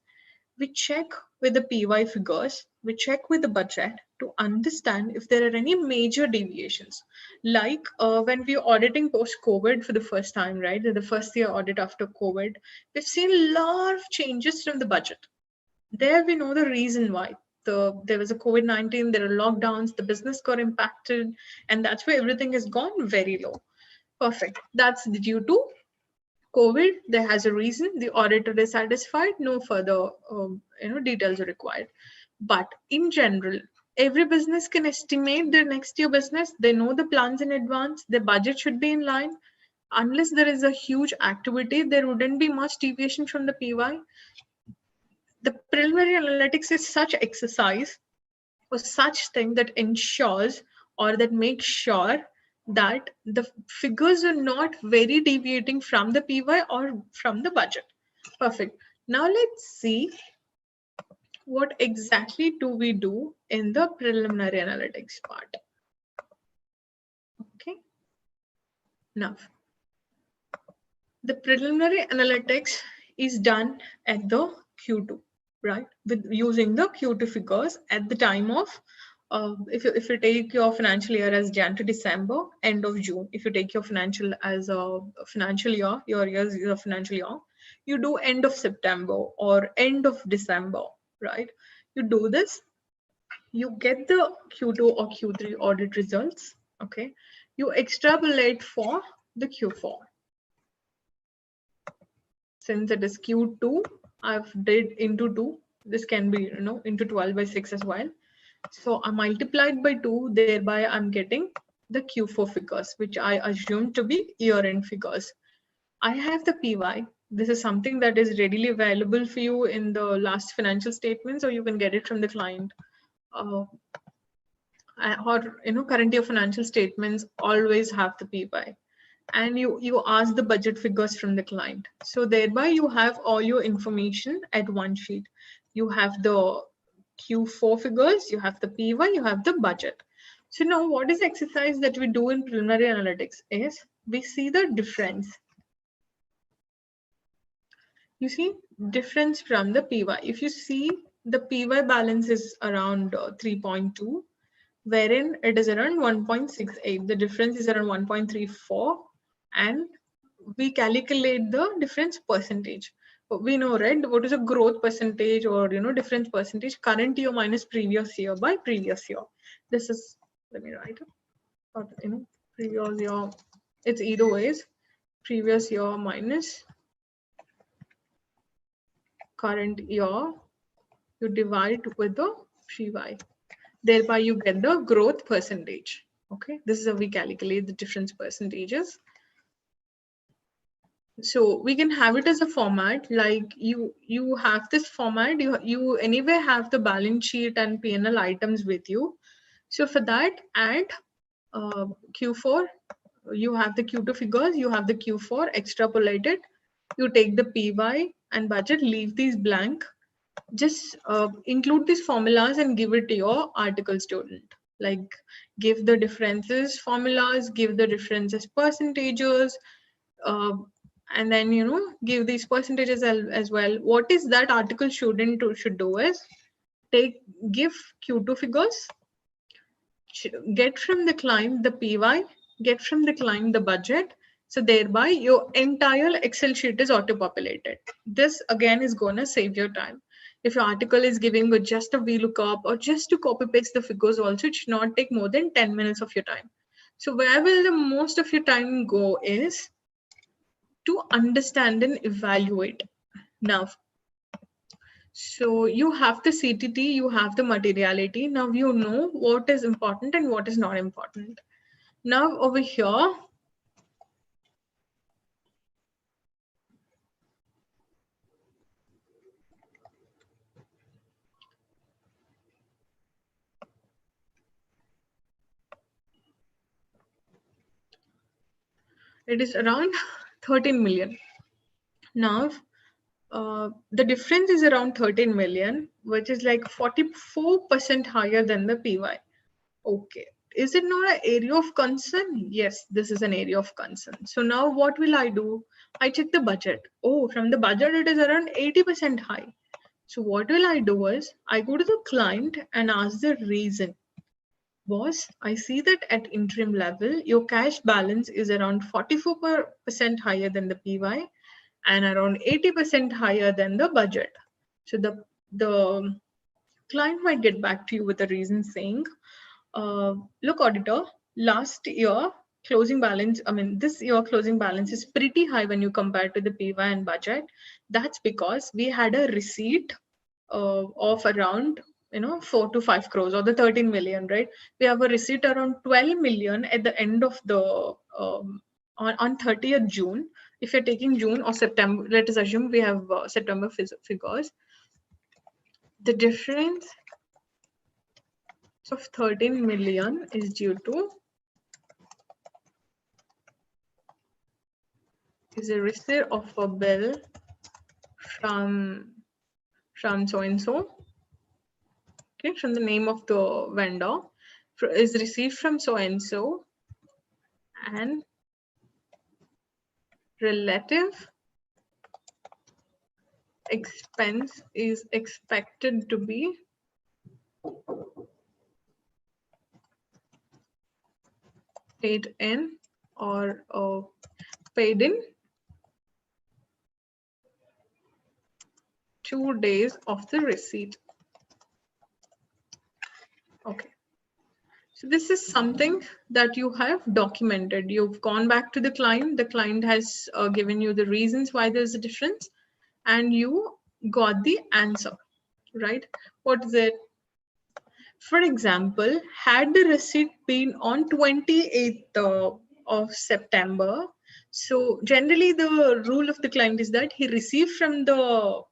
we check with the PY figures, we check with the budget to understand if there are any major deviations. Like when we're auditing post-COVID for the first time, right? The first year audit after COVID, we've seen a lot of changes from the budget. There we know the reason why. There was a COVID-19, there are lockdowns, the business got impacted, and that's why everything has gone very low. Perfect. That's due to COVID. There has a reason. The auditor is satisfied. No further details are required. But in general, every business can estimate their next year business. They know the plans in advance. Their budget should be in line. Unless there is a huge activity, there wouldn't be much deviation from the PY. The preliminary analytics is such exercise or such thing that ensures, or that makes sure, that the figures are not very deviating from the PY or from the budget. Perfect. Now let's see what exactly do we do in the preliminary analytics part. Okay. Now, the preliminary analytics is done at the Q2, right? With using the Q2 figures at the time of if you take your financial year as Jan to December, end of June. If you take your financial as a financial year, your year's your financial year, you do end of September or end of December, right? You do this, you get the Q2 or Q3 audit results. Okay, you extrapolate for the Q4. Since it is Q2, I've did into 2. This can be into 12 by 6 as well. So I multiplied by 2, thereby I'm getting the Q4 figures, which I assume to be year-end figures. I have the PY. This is something that is readily available for you in the last financial statements, or you can get it from the client. Or current year financial statements always have the PY. And you ask the budget figures from the client. So thereby you have all your information at one sheet. You have the Q4 figures, you have the PY, you have the budget. So now what is the exercise that we do in preliminary analytics is we see the difference. You see difference from the PY. If you see the PY balance is around 3.2, wherein it is around 1.68. The difference is around 1.34. And we calculate the difference percentage. We know, right, what is a growth percentage or difference percentage, current year minus previous year by previous year. This is, let me write it, or previous year, it's either ways, previous year minus current year, you divide with the PY, thereby you get the growth percentage. Okay, this is how we calculate the difference percentages. So we can have it as a format, like you have this format, you anyway have the balance sheet and P&L items with you. So for that, add Q4, you have the Q2 figures, you have the Q4, extrapolate it, you take the PY and budget, leave these blank, just include these formulas and give it to your article student. Like give the differences formulas, give the differences percentages, uh, and then give these percentages as well. What is that article student should do is give Q2 figures, get from the client the PY, get from the client the budget. So thereby your entire Excel sheet is auto-populated. This again is gonna save your time. If your article is giving with just a VLOOKUP or just to copy paste the figures also, it should not take more than 10 minutes of your time. So where will the most of your time go is to understand and evaluate. Now, so you have the CTT, you have the materiality. Now you know what is important and what is not important. Now over here, it is around 13 million. Now, the difference is around 13 million, which is like 44% higher than the PY. Okay. Is it not an area of concern? Yes, this is an area of concern. So now what will I do? I check the budget. Oh, from the budget, it is around 80% high. So what will I do is I go to the client and ask the reason. Boss, I see that at interim level, your cash balance is around 44% higher than the PY and around 80% higher than the budget. So the client might get back to you with a reason saying, look, auditor, last year closing balance, this year closing balance is pretty high when you compare to the PY and budget. That's because we had a receipt of around 4 to 5 crores or the 13 million, right? We have a receipt around 12 million at the end of the on 30th June. If you're taking June or September, let us assume we have September figures. The difference of 13 million is due to is a receipt of a bill from so and so, okay, from the name of the vendor, is received from so and so, and relative expense is expected to be paid in or paid in 2 days of the receipt. Okay. So this is something that you have documented. You've gone back to the client has given you the reasons why there's a difference, and you got the answer, right? What is it? For example, had the receipt been on 28th of September, so generally the rule of the client is that he receives from the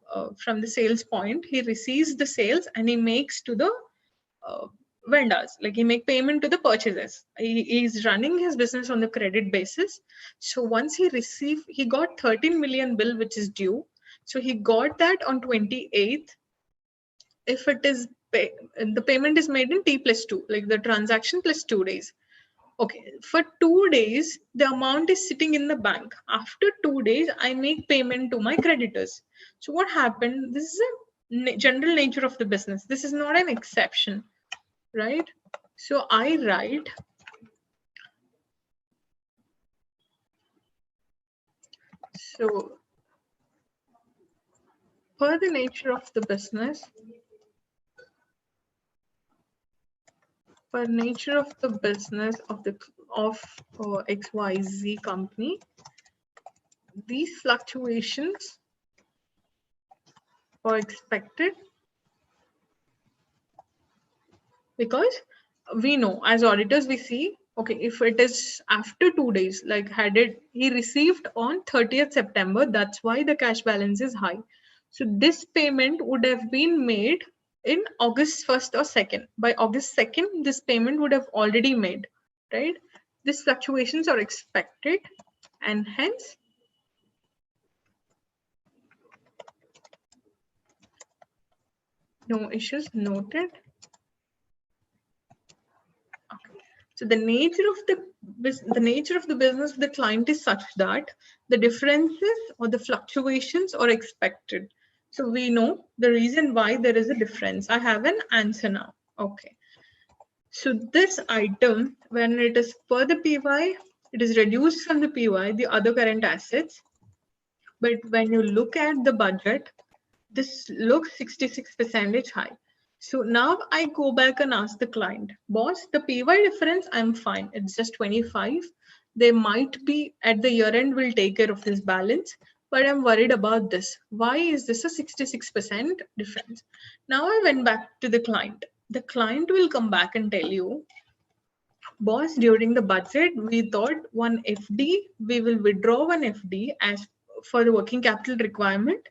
sales point, he receives the sales and he makes to the vendors, like he make payment to the purchasers. He's running his business on the credit basis. So once he got 13 million bill which is due. So he got that on 28th. If it is the payment is made in T+2, like the transaction plus 2 days. Okay, for 2 days, the amount is sitting in the bank. After 2 days, I make payment to my creditors. So what happened? This is a general nature of the business. This is not an exception, right? So I write, so per the nature of the business, of XYZ company, these fluctuations are expected because we know as auditors, we see Okay, if it is after 2 days, like he received on 30th September, that's why the cash balance is high. So this payment would have been made in August 1st or 2nd. By August 2nd, this payment would have already made, right? These fluctuations are expected, and hence no issues noted. Okay. So the nature of the business of the client is such that the differences or the fluctuations are expected. So we know the reason why there is a difference. I have an answer now. Okay. So this item, when it is per the PY, it is reduced from the PY, the other current assets. But when you look at the budget, this looks 66% high. So now I go back and ask the client, boss, the PY difference, I'm fine. It's just 25. They might be at the year end, will take care of this balance, but I'm worried about this. Why is this a 66% difference? Now I went back to the client. The client will come back and tell you, boss, during the budget, we thought one FD, we will withdraw one FD as for the working capital requirement.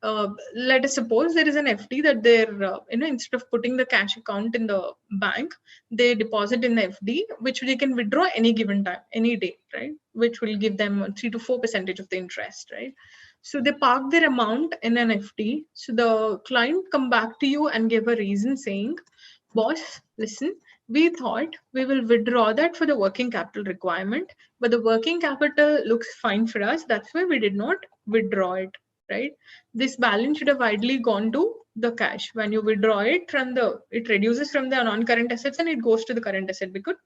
Let us suppose there is an FD that they're, instead of putting the cash account in the bank, they deposit in the FD, which they can withdraw any given time, any day, right? Which will give them 3 to 4% of the interest, right? So they park their amount in an FD. So the client come back to you and give a reason saying, boss, listen, we thought we will withdraw that for the working capital requirement, but the working capital looks fine for us. That's why we did not withdraw it, right? This balance should have ideally gone to the cash. When you withdraw it from it reduces from the non-current assets and it goes to the current asset because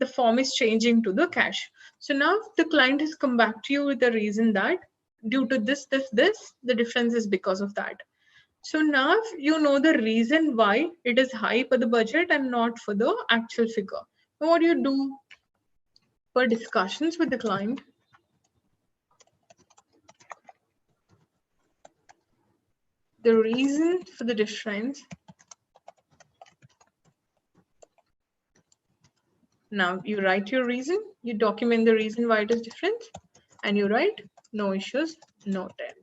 the form is changing to the cash. So now the client has come back to you with the reason that due to this, the difference is because of that. So now you know the reason why it is high for the budget and not for the actual figure. Now what do you do for discussions with the client? The reason for the difference. Now you write your reason, you document the reason why it is different, and you write no issues noted.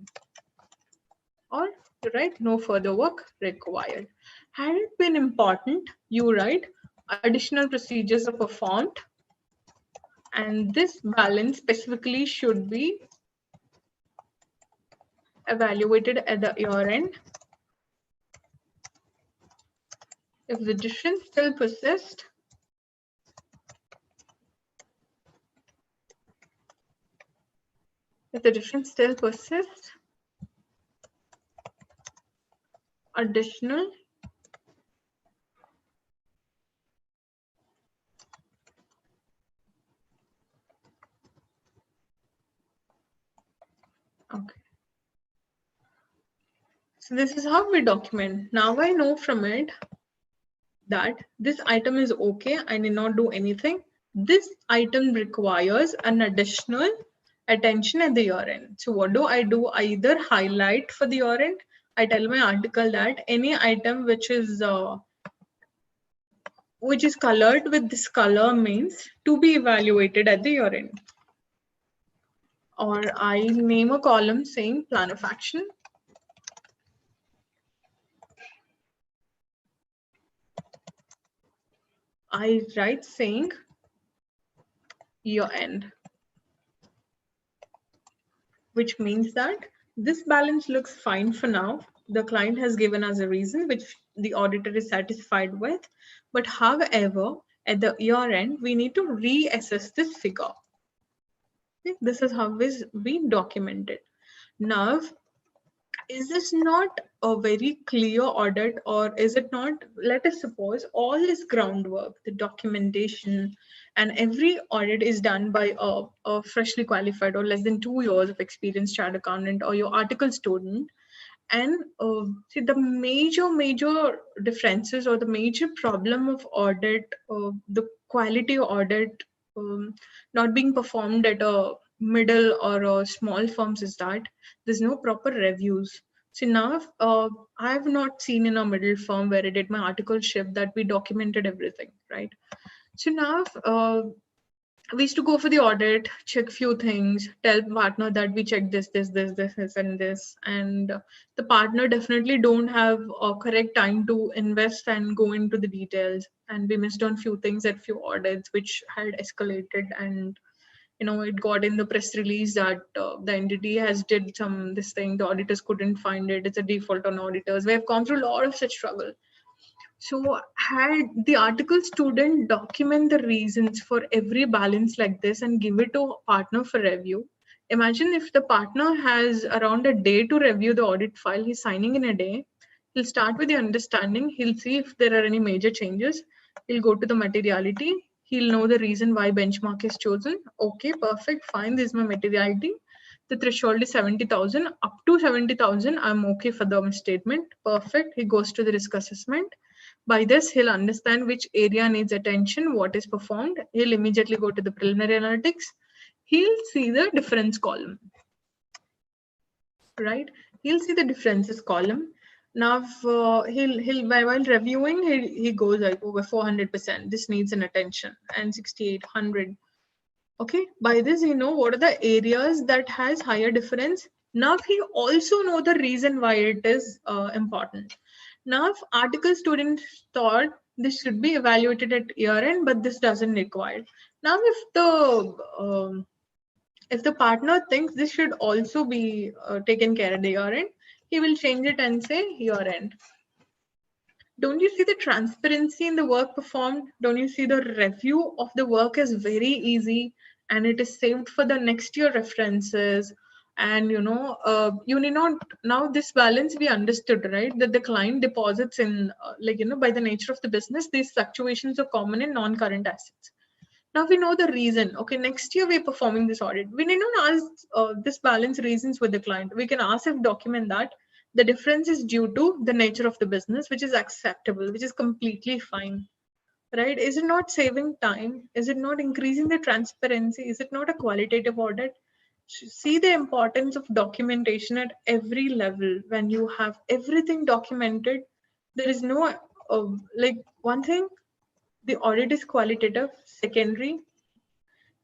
Or you write no further work required. Had it been important, you write additional procedures are performed and this balance specifically should be evaluated at the year end. If the difference still persists, additional okay. So this is how we document. Now I know from it that this item is okay. I need not do anything. This item requires an additional attention at the year end. So what do? I either highlight for the year end. I tell my article that any item which is colored with this color means to be evaluated at the year end. Or I name a column saying plan of action. I write saying year end, which means that this balance looks fine for now. The client has given us a reason which the auditor is satisfied with. But however, at the year end, we need to reassess this figure. Okay? This is how we document it. Now, is this not a very clear audit, or is it not? Let us suppose all this groundwork, the documentation, and every audit is done by a freshly qualified or less than 2 years of experience chartered accountant or your article student. And see the major differences or the major problem of audit, the quality audit not being performed at a middle or a small firms is that there's no proper reviews. So now I have not seen in a middle firm where I did my articleship that we documented everything, right? So now we used to go for the audit, check few things, tell partner that we checked this, and this, and the partner definitely don't have a correct time to invest and go into the details, and we missed on few things at few audits which had escalated, and it got in the press release that the entity has did this thing, the auditors couldn't find it, it's a default on auditors. We have gone through a lot of such struggle. So had the article student document the reasons for every balance like this and give it to partner for review. Imagine if the partner has around a day to review the audit file, he's signing in a day. He'll start with the understanding. He'll see if there are any major changes. He'll go to the materiality. He'll know the reason why benchmark is chosen. Okay, perfect, fine. This is my materiality. The threshold is 70,000. Up to 70,000, I'm okay for the misstatement. Perfect. He goes to the risk assessment. By this, he'll understand which area needs attention, what is performed. He'll immediately go to the preliminary analytics. He'll see the difference column, right? He'll see the differences column. Now, he'll while reviewing, he goes like over 400%. This needs an attention, and 6800. Okay, by this, what are the areas that has higher difference. Now, he also know the reason why it is important. Now, if article students thought this should be evaluated at year end, but this doesn't require. Now, if the partner thinks this should also be taken care at the year end, he will change it and say year end. Don't you see the transparency in the work performed? Don't you see the review of the work is very easy and it is saved for the next year references? And you need not, now this balance we understood, right? That the client deposits in by the nature of the business, these fluctuations are common in non-current assets. Now we know the reason. Okay, next year we're performing this audit. We need not ask this balance reasons with the client. We can ask if document that the difference is due to the nature of the business, which is acceptable, which is completely fine, right? Is it not saving time? Is it not increasing the transparency? Is it not a qualitative audit? See the importance of documentation at every level. When you have everything documented, there is no one thing, the audit is qualitative. Secondary,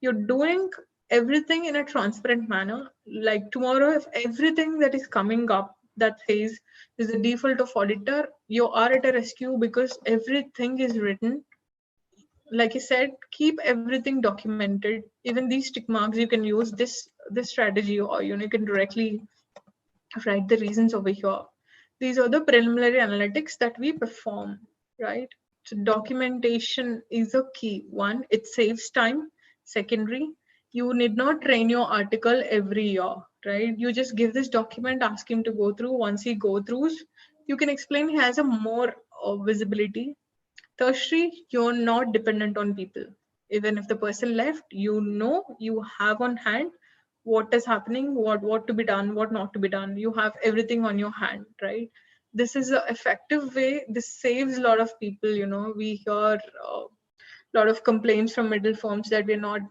you're doing everything in a transparent manner. Like tomorrow, if everything that is coming up that says is the default of auditor, you are at a rescue because everything is written. Like I said, keep everything documented. Even these tick marks, you can use this strategy, or you can directly write the reasons over here. These are the preliminary analytics that we perform, right? So documentation is a key one. It saves time. Secondary, you need not train your article every year, right? You just give this document, ask him to go through. Once he go through, you can explain he has a more visibility. Tertiary, you're not dependent on people. Even if the person left, you have on hand what is happening, what to be done, what not to be done. You have everything on your hand, right? This is an effective way. This saves a lot of people. We hear a lot of complaints from middle firms that we're not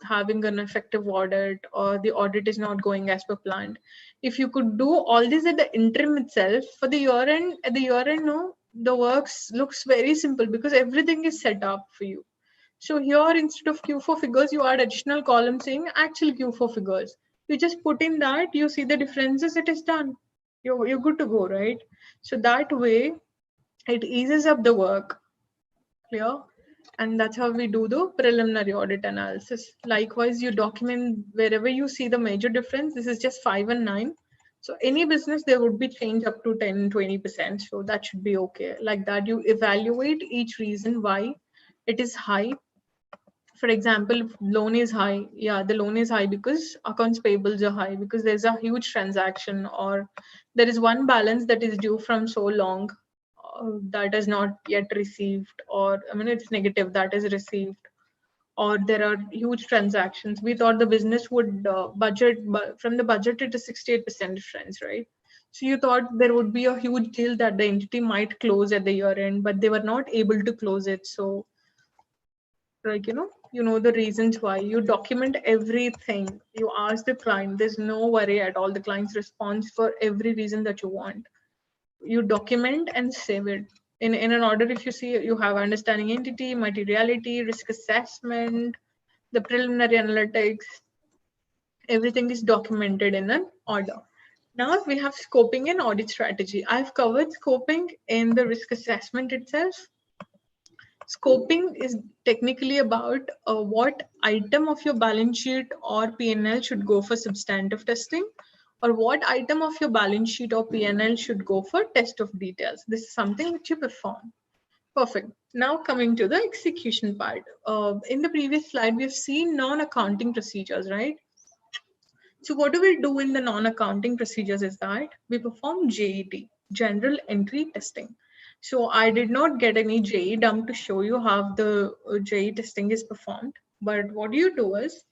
having an effective audit, or the audit is not going as per planned. If you could do all this at the interim itself, for the year end, at the year end, no, the works looks very simple because everything is set up for you. So here, instead of Q4 figures, you add additional column saying actual Q4 figures. You just put in that, you see the differences, it is done. You're good to go, right? So that way, it eases up the work. Clear? And that's how we do the preliminary audit analysis. Likewise, you document wherever you see the major difference. This is just 5 and 9. So any business, there would be change up to 10, 20%. So that should be okay. Like that, you evaluate each reason why it is high. For example, loan is high. Yeah, the loan is high because accounts payables are high, because there's a huge transaction, or there is one balance that is due from so long that is not yet received, or it's negative that is received, or there are huge transactions. We thought the business would budget, but from the budget it is 68% difference, right? So you thought there would be a huge deal that the entity might close at the year end, but they were not able to close it. So the reasons why. You document everything. You ask the client. There's no worry at all. The client's response for every reason that you want. You document and save it in an order. If you see, you have understanding entity, materiality, risk assessment, the preliminary analytics, everything is documented in an order. Now we have scoping and audit strategy. I've covered scoping in the risk assessment itself. Scoping is technically about what item of your balance sheet or P&L should go for substantive testing, or what item of your balance sheet or P&L should go for test of details. This is something which you perform. Perfect. Now coming to the execution part. In the previous slide, we've seen non-accounting procedures, right? So what do we do in the non-accounting procedures is that we perform JET, general entry testing. So I did not get any JE dump to show you how the JE testing is performed. But what you do is,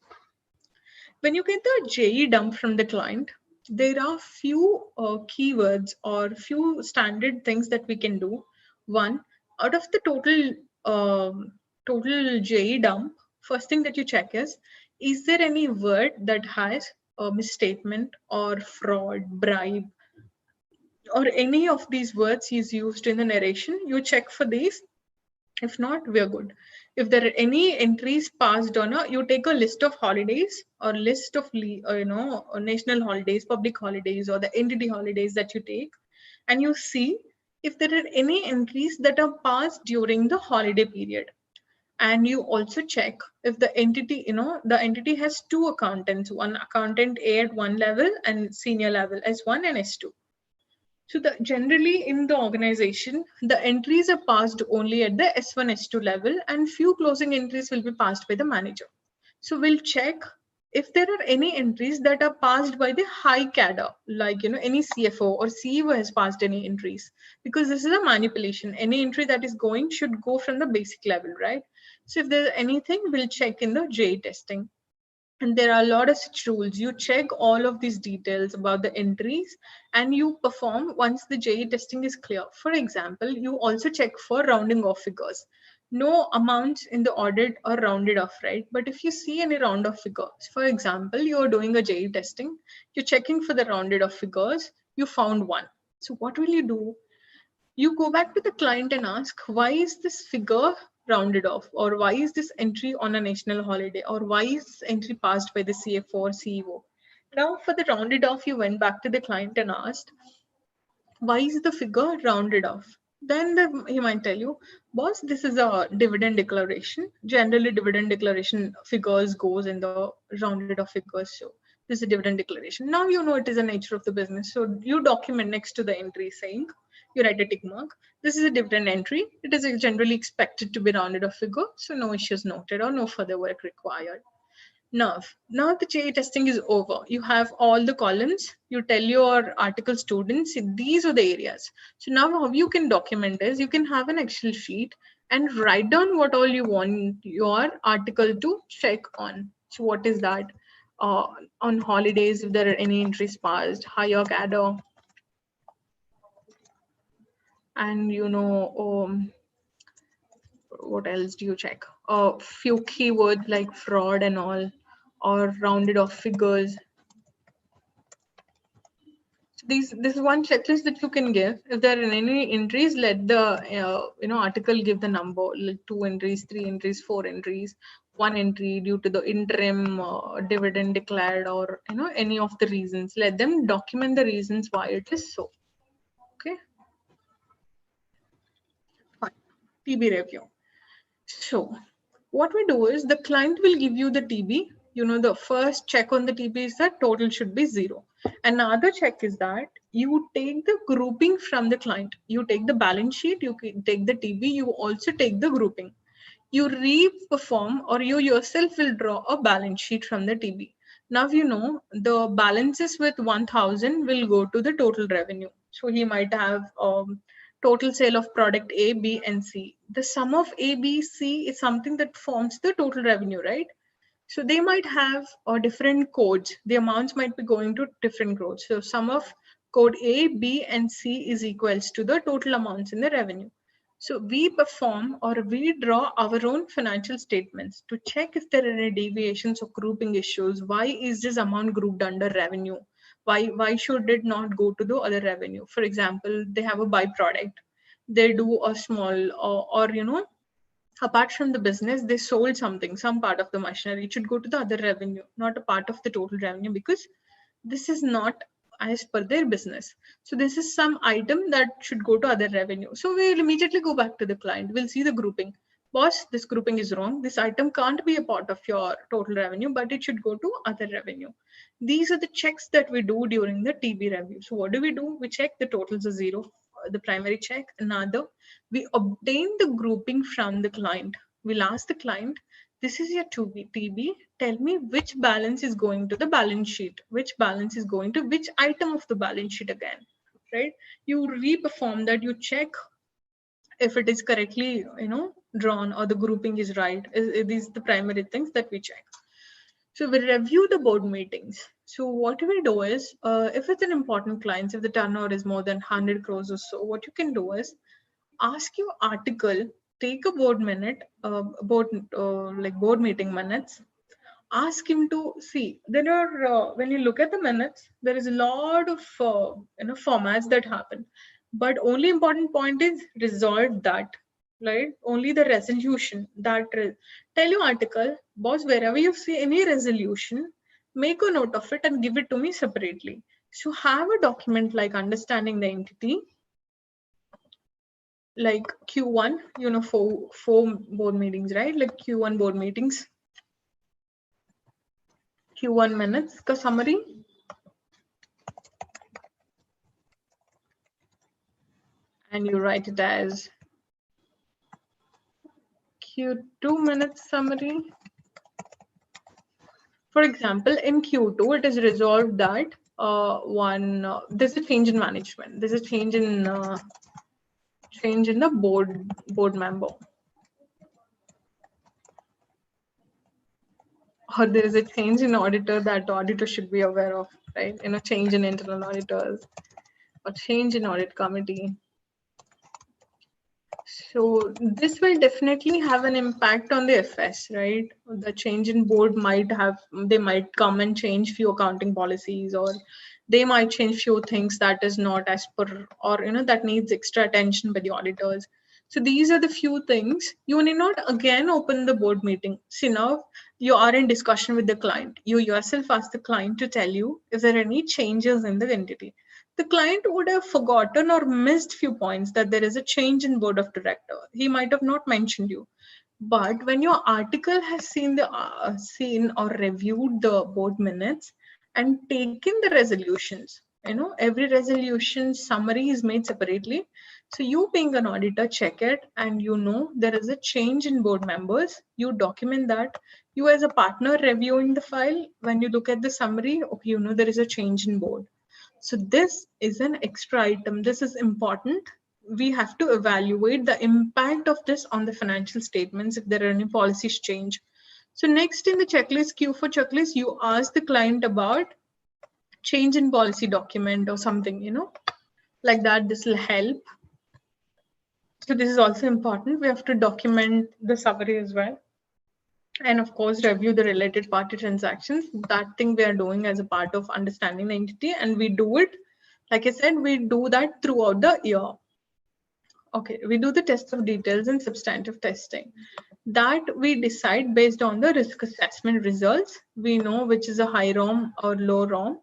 when you get the JE dump from the client, there are few keywords or few standard things that we can do. One, out of the total JE dump, first thing that you check is there any word that has a misstatement or fraud, bribe, or any of these words is used in the narration? You check for these. If not, we're good. If there are any entries passed on, you take a list of holidays or list of national holidays, public holidays, or the entity holidays that you take, and you see if there are any entries that are passed during the holiday period. And you also check if the entity, the entity has two accountants, one accountant A at one level and senior level S1 and S2. So generally in the organization, the entries are passed only at the S1, S2 level, and few closing entries will be passed by the manager. So we'll check if there are any entries that are passed by the high cadre, like any CFO or CEO has passed any entries, because this is a manipulation. Any entry that is going should go from the basic level, right? So if there's anything, we'll check in the JE testing. And there are a lot of such rules. You check all of these details about the entries and you perform once the JE testing is clear. For example, you also check for rounding off figures. No amounts in the audit are rounded off, right? But if you see any round off figures, for example, you're doing a JE testing, you're checking for the rounded off figures, you found one. So what will you do? You go back to the client and ask, why is this figure rounded off? Or why is this entry on a national holiday? Or why is this entry passed by the CFO or CEO? Now for the rounded off, you went back to the client and asked, why is the figure rounded off? Then he might tell you, boss, this is a dividend declaration. Generally, dividend declaration figures goes in the rounded off figures. So this is a dividend declaration. Now you know it is the nature of the business. So you document next to the entry saying, you write a tick mark. This is a dividend entry. It is generally expected to be rounded off figure. So no issues noted or no further work required. Now the JE testing is over. You have all the columns. You tell your article students, these are the areas. So now how you can document is, you can have an Excel sheet and write down what all you want your article to check on. So what is that? On holidays, if there are any entries passed, higher cadre, and what else do you check? A few keywords like fraud and all, or rounded off figures. So this is one checklist that you can give. If there are any entries, let the article give the number, like 2 entries, 3 entries, 4 entries, 1 entry due to the interim dividend declared, or any of the reasons. Let them document the reasons why it is so. Okay. Fine. TB review. So what we do is the client will give you the TB. The first check on the TB is that total should be 0. Another check is that you take the grouping from the client. You take the balance sheet, you take the TB, you also take the grouping. You re-perform, or you yourself will draw a balance sheet from the TB. Now, the balances with 1000 will go to the total revenue. So he might have total sale of product A, B, and C. The sum of A, B, C is something that forms the total revenue, right? So they might have different codes. The amounts might be going to different codes. So sum of code A, B, and C is equals to the total amounts in the revenue. So we perform, or we draw our own financial statements to check if there are any deviations or grouping issues. Why is this amount grouped under revenue? Why should it not go to the other revenue? For example, they have a byproduct. They do a small or Apart from the business, they sold something, some part of the machinery. It should go to the other revenue, not a part of the total revenue, because this is not as per their business. So this is some item that should go to other revenue. So we'll immediately go back to the client. We'll see the grouping. Boss, this grouping is wrong. This item can't be a part of your total revenue, but it should go to other revenue. These are the checks that we do during the TB review. So what do? We check the totals are zero, the primary check. Another, we obtain the grouping from the client. We'll ask the client, this is your TB, tell me which balance is going to the balance sheet, which balance is going to which item of the balance sheet again, right? You re-perform that, you check if it is correctly, drawn, or the grouping is right. These are the primary things that we check. So we review the board meetings. So what we do is, if it's an important client, if the turnover is more than 100 crores or so, what you can do is ask your article, take a board minute, board meeting minutes, ask him to see. There are, when you look at the minutes, there is a lot of formats that happen, but only important point is resolve that, right? Only the resolution that tell your article, boss, wherever you see any resolution, make a note of it and give it to me separately. So have a document like understanding the entity, like Q1, four board meetings, right? Like Q1 board meetings, Q1 minutes ka summary, and you write it as Q2 minutes summary. For example, in Q2, it is resolved that there's a change in management, there's a change in the board member, or there is a change in auditor that the auditor should be aware of, right? Change in internal auditors, or change in audit committee. So this will definitely have an impact on the FS, right? The change in board they might come and change few accounting policies, or they might change few things that is not as per, or that needs extra attention by the auditors. So these are the few things. You need not again open the board meeting. See, now you are in discussion with the client. You yourself ask the client to tell you if there are any changes in the entity. The client would have forgotten or missed few points, that there is a change in board of director. He might have not mentioned you. But when your article has seen or reviewed the board minutes and taken the resolutions, every resolution summary is made separately. So you being an auditor, check it, and there is a change in board members. You document that. You as a partner reviewing the file, when you look at the summary, okay, there is a change in board. So this is an extra item. This is important. We have to evaluate the impact of this on the financial statements if there are any policies change. So next in the checklist, Q for checklist, you ask the client about change in policy document or something, like that. This will help. So this is also important. We have to document the summary as well. And of course, review the related party transactions. That thing we are doing as a part of understanding the entity, and we do it, like I said, we do that throughout the year. Okay, we do the test of details and substantive testing. That we decide based on the risk assessment results. We know which is a high ROM or low ROM.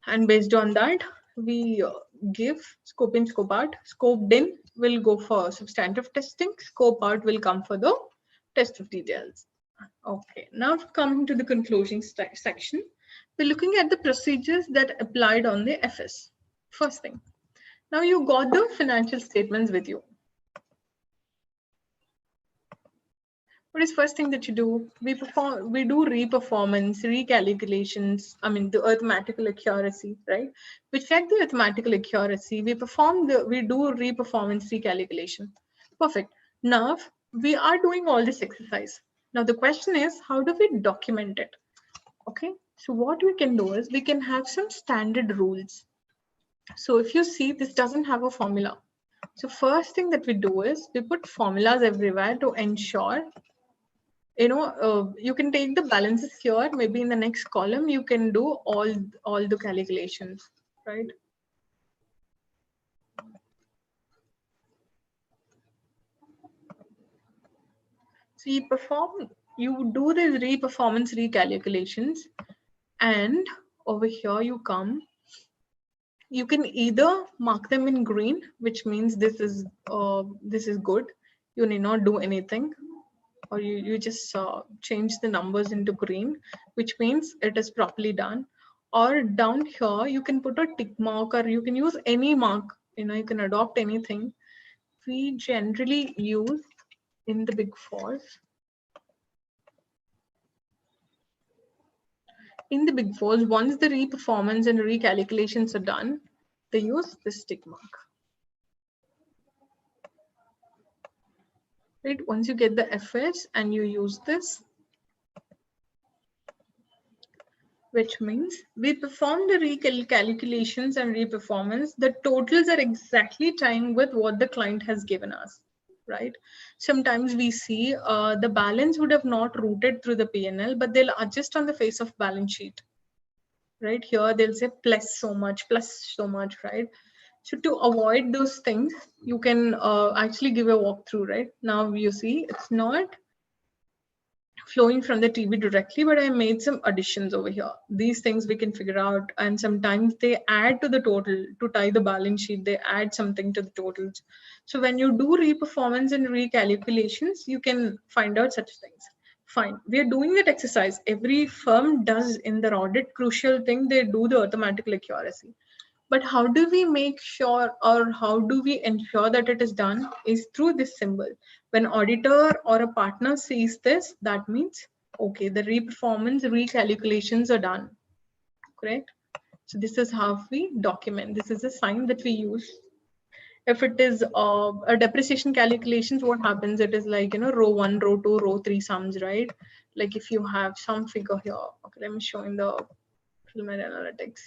And based on that, we give scope in, scope out. Scoped in will go for substantive testing. Scope out will come for the test of details. Okay, now coming to the conclusion section, we're looking at the procedures that applied on the FS. First thing, now you got the financial statements with you. What is first thing that you do? We do re-performance, recalculations. I mean, the arithmetical accuracy, right? We check the arithmetical accuracy. We do re-performance, recalculation. Perfect. Now we are doing all this exercise. Now the question is, how do we document it? Okay. So what we can do is we can have some standard rules. So if you see, this doesn't have a formula. So first thing that we do is we put formulas everywhere to ensure, you can take the balances here. Maybe in the next column, you can do all the calculations, right? So you do these performance recalculations, and over here you come. You can either mark them in green, which means this is good. You need not do anything, or you just change the numbers into green, which means it is properly done. Or down here, you can put a tick mark, or you can use any mark. You can adopt anything. We generally use in the Big Fours. In the Big Fours, once the re-performance and recalculations are done, they use this tick mark. Right? Once you get the FS and you use this, which means we perform the recalculations and re-performance, the totals are exactly tying with what the client has given us, right? Sometimes we see the balance would have not routed through the P&L, but they'll adjust on the face of balance sheet. Right here, they'll say plus so much, right? So to avoid those things, you can actually give a walkthrough, right? Now you see it's not flowing from the TB directly, but I made some additions over here. These things we can figure out, and sometimes they add to the total to tie the balance sheet. They add something to the totals. So when you do re-performance and recalculations, you can find out such things. Fine, we are doing that exercise. Every firm does in their audit. Crucial thing, they do the mathematical accuracy. But how do we make sure, or how do we ensure that it is done, is through this symbol. When auditor or a partner sees this, that means, okay, the re-performance recalculations are done, correct? So this is how we document. This is a sign that we use. If it is a depreciation calculations, what happens? It is like, row 1, row 2, row 3 sums, right? Like if you have some figure here, okay, let me show in the preliminary analytics.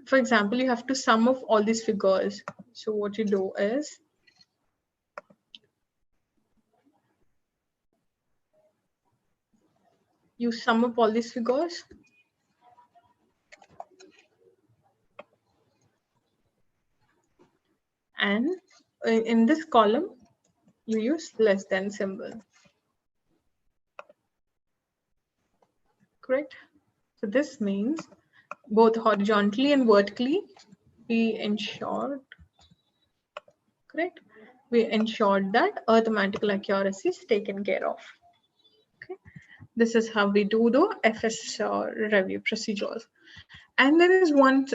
For example, you have to sum of all these figures. So what you do is, you sum up all these figures. And in this column, you use less than symbol. Correct? So this means both horizontally and vertically, we ensured, correct? We ensured that arithmetical accuracy is taken care of. Okay. This is how we do the FS review procedures. And there is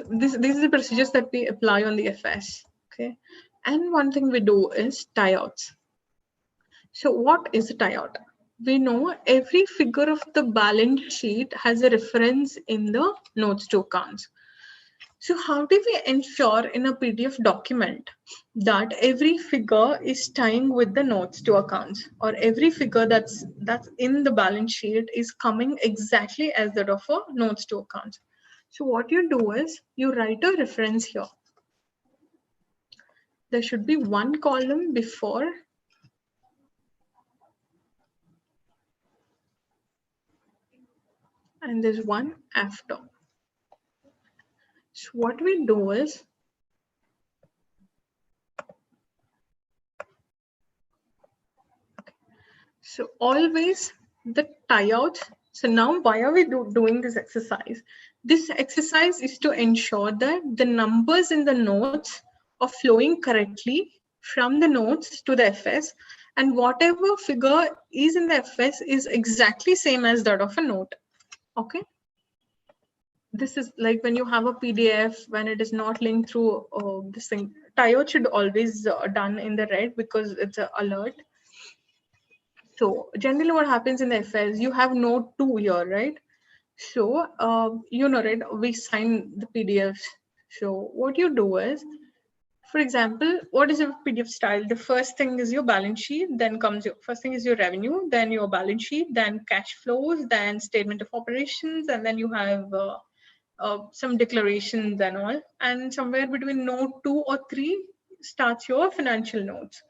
these are the procedures that we apply on the FS. Okay. And one thing we do is tie-outs. So what is a tie-out? We know every figure of the balance sheet has a reference in the notes to accounts. So how do we ensure in a PDF document that every figure is tying with the notes to accounts, or every figure that's in the balance sheet is coming exactly as that of a notes to accounts? So what you do is you write a reference here. There should be one column before and there's one after. So what we do is, so always the tie-outs. So now why are we doing this exercise? This exercise is to ensure that the numbers in the notes are flowing correctly from the notes to the FS, and whatever figure is in the FS is exactly same as that of a note. Okay. This is like when you have a PDF, when it is not linked through this thing, tie-out should always done in the red because it's an alert. So generally what happens in the FS, you have note 2 here, right? So, right, we sign the PDFs. So what you do is, for example, what is your PDF style? The first thing is your balance sheet, then comes first thing is your revenue, then your balance sheet, then cash flows, then statement of operations, and then you have some declarations and all. And somewhere between note 2 or 3 starts your financial notes.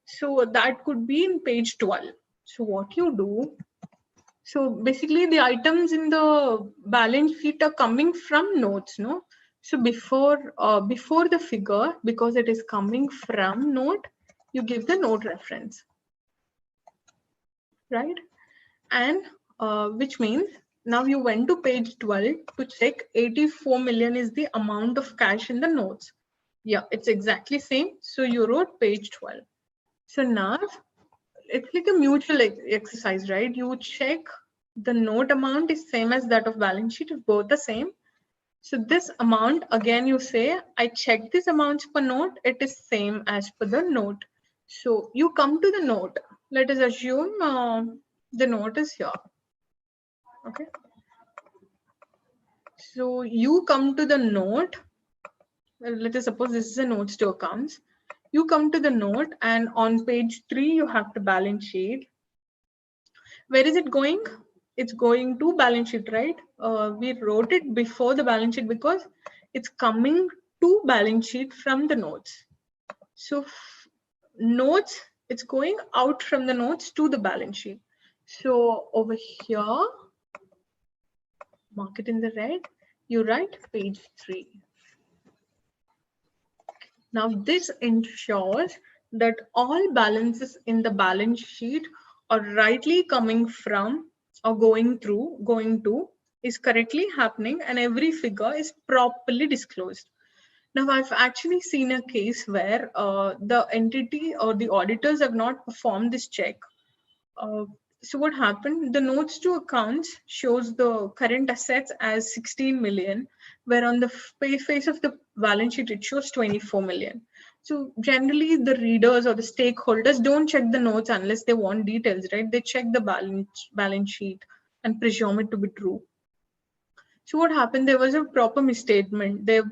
So that could be in page 12. So what you do, so basically the items in the balance sheet are coming from notes, no? So before the figure, because it is coming from note, you give the note reference. right? And which means now you went to page 12 to check 84 million is the amount of cash in the notes. Yeah, it's exactly same. So you wrote page 12. So now it's like a mutual exercise, right? You check the note amount is same as that of balance sheet, if both the same. So this amount, again, you say, I check this amounts per note, it is same as per the note. So you come to the note. Let us assume the note is here. Okay. So you come to the note. Let us suppose this is a notes to accounts. You come to the note, and on page 3, you have the balance sheet. Where is it going? It's going to balance sheet, right? We wrote it before the balance sheet because it's coming to balance sheet from the notes. So notes, it's going out from the notes to the balance sheet. So over here, mark it in the red, you write page 3. Now this ensures that all balances in the balance sheet are rightly coming from or going to is correctly happening, and every figure is properly disclosed. Now I've actually seen a case where the entity or the auditors have not performed this check. So what happened? The notes to accounts shows the current assets as 16 million, where on the face of the balance sheet, it shows 24 million. So generally the readers or the stakeholders don't check the notes unless they want details, right? They check the balance sheet and presume it to be true. So what happened? There was a proper misstatement. They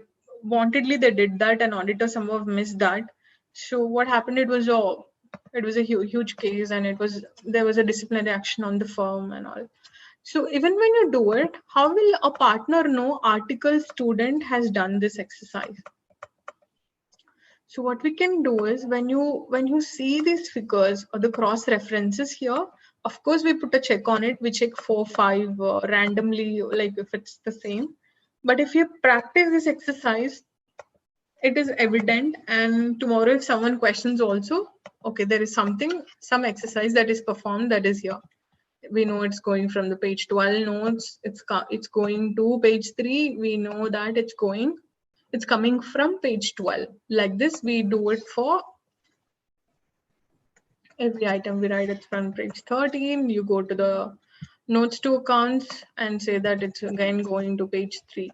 wantedly they did that, and auditor somehow missed that. So what happened? It was a huge case, and there was a disciplinary action on the firm and all. So even when you do it, how will a partner know article student has done this exercise? So what we can do is when you see these figures or the cross references here, of course we put a check on it. We check 4, 5 randomly, like if it's the same. But if you practice this exercise, it is evident. And tomorrow, if someone questions also, okay, there is some exercise that is performed that is here. We know it's going from the page 12 notes. It's going to page 3. We know that it's coming from page 12. Like this, we do it for every item. We write it from page 13. You go to the notes to accounts and say that it's again going to page 3.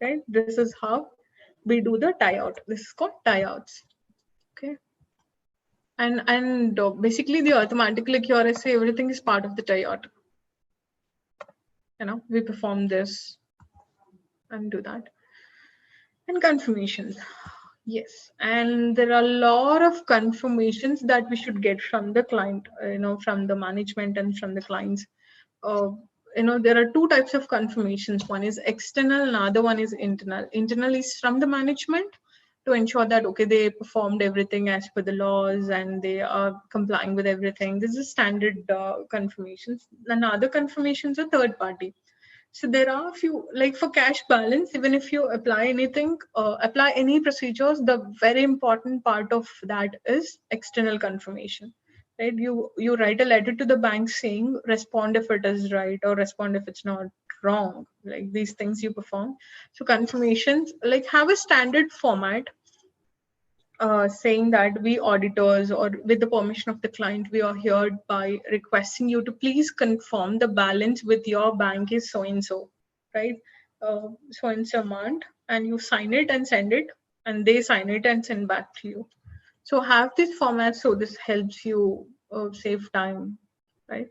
Right? This is how we do the tie out. This is called tie outs. Okay. And basically the arithmetical accuracy, everything is part of the tie out. We perform this and do that. And confirmations. Yes, and there are a lot of confirmations that we should get from the client, from the management and from the clients. There are 2 types of confirmations. One is external, and other one is internal. Internal is from the management to ensure that, okay, they performed everything as per the laws and they are complying with everything. This is standard confirmations. And other confirmations are third party. So there are a few, like for cash balance, even if you apply anything, apply any procedures, the very important part of that is external confirmation, right? You write a letter to the bank saying, respond if it is right or respond if it's not wrong, like these things you perform. So confirmations like have a standard format, saying that we auditors, or with the permission of the client, we are here by requesting you to please confirm the balance with your bank is so and so, right? So and so amount, and you sign it and send it, and they sign it and send back to you. So have this format, so this helps you save time, right?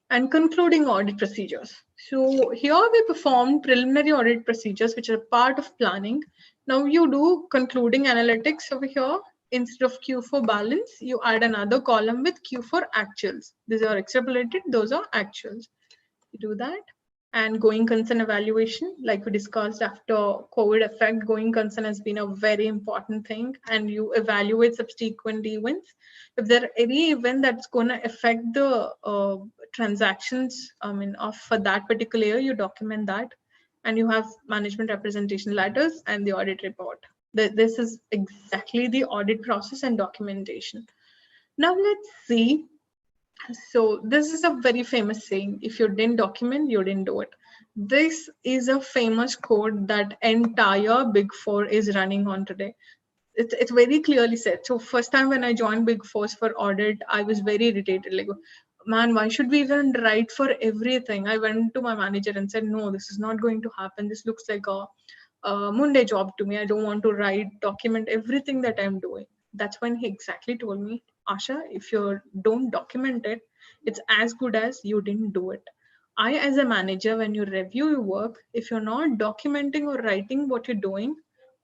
And concluding audit procedures. So here we perform preliminary audit procedures, which are part of planning. Now you do concluding analytics over here. Instead of Q4 balance, you add another column with Q4 actuals. These are extrapolated, those are actuals. You do that. And going concern evaluation, like we discussed after COVID effect, going concern has been a very important thing, and you evaluate subsequent events. If there are any event that's going to affect the transactions, for that particular year, you document that, and you have management representation letters and the audit report. This is exactly the audit process and documentation. Now let's see So this is a very famous saying: if you didn't document, you didn't do it. This is a famous quote that entire Big Four is running on today. It's very clearly said. So first time when I joined Big Four for audit, I was very irritated. Like, man, why should we even write for everything? I went to my manager and said, no, this is not going to happen. This looks like a Monday job to me. I don't want to write, document everything that I'm doing. That's when he exactly told me, Asha, if you don't document it, it's as good as you didn't do it. I, as a manager, when you review your work, if you're not documenting or writing what you're doing,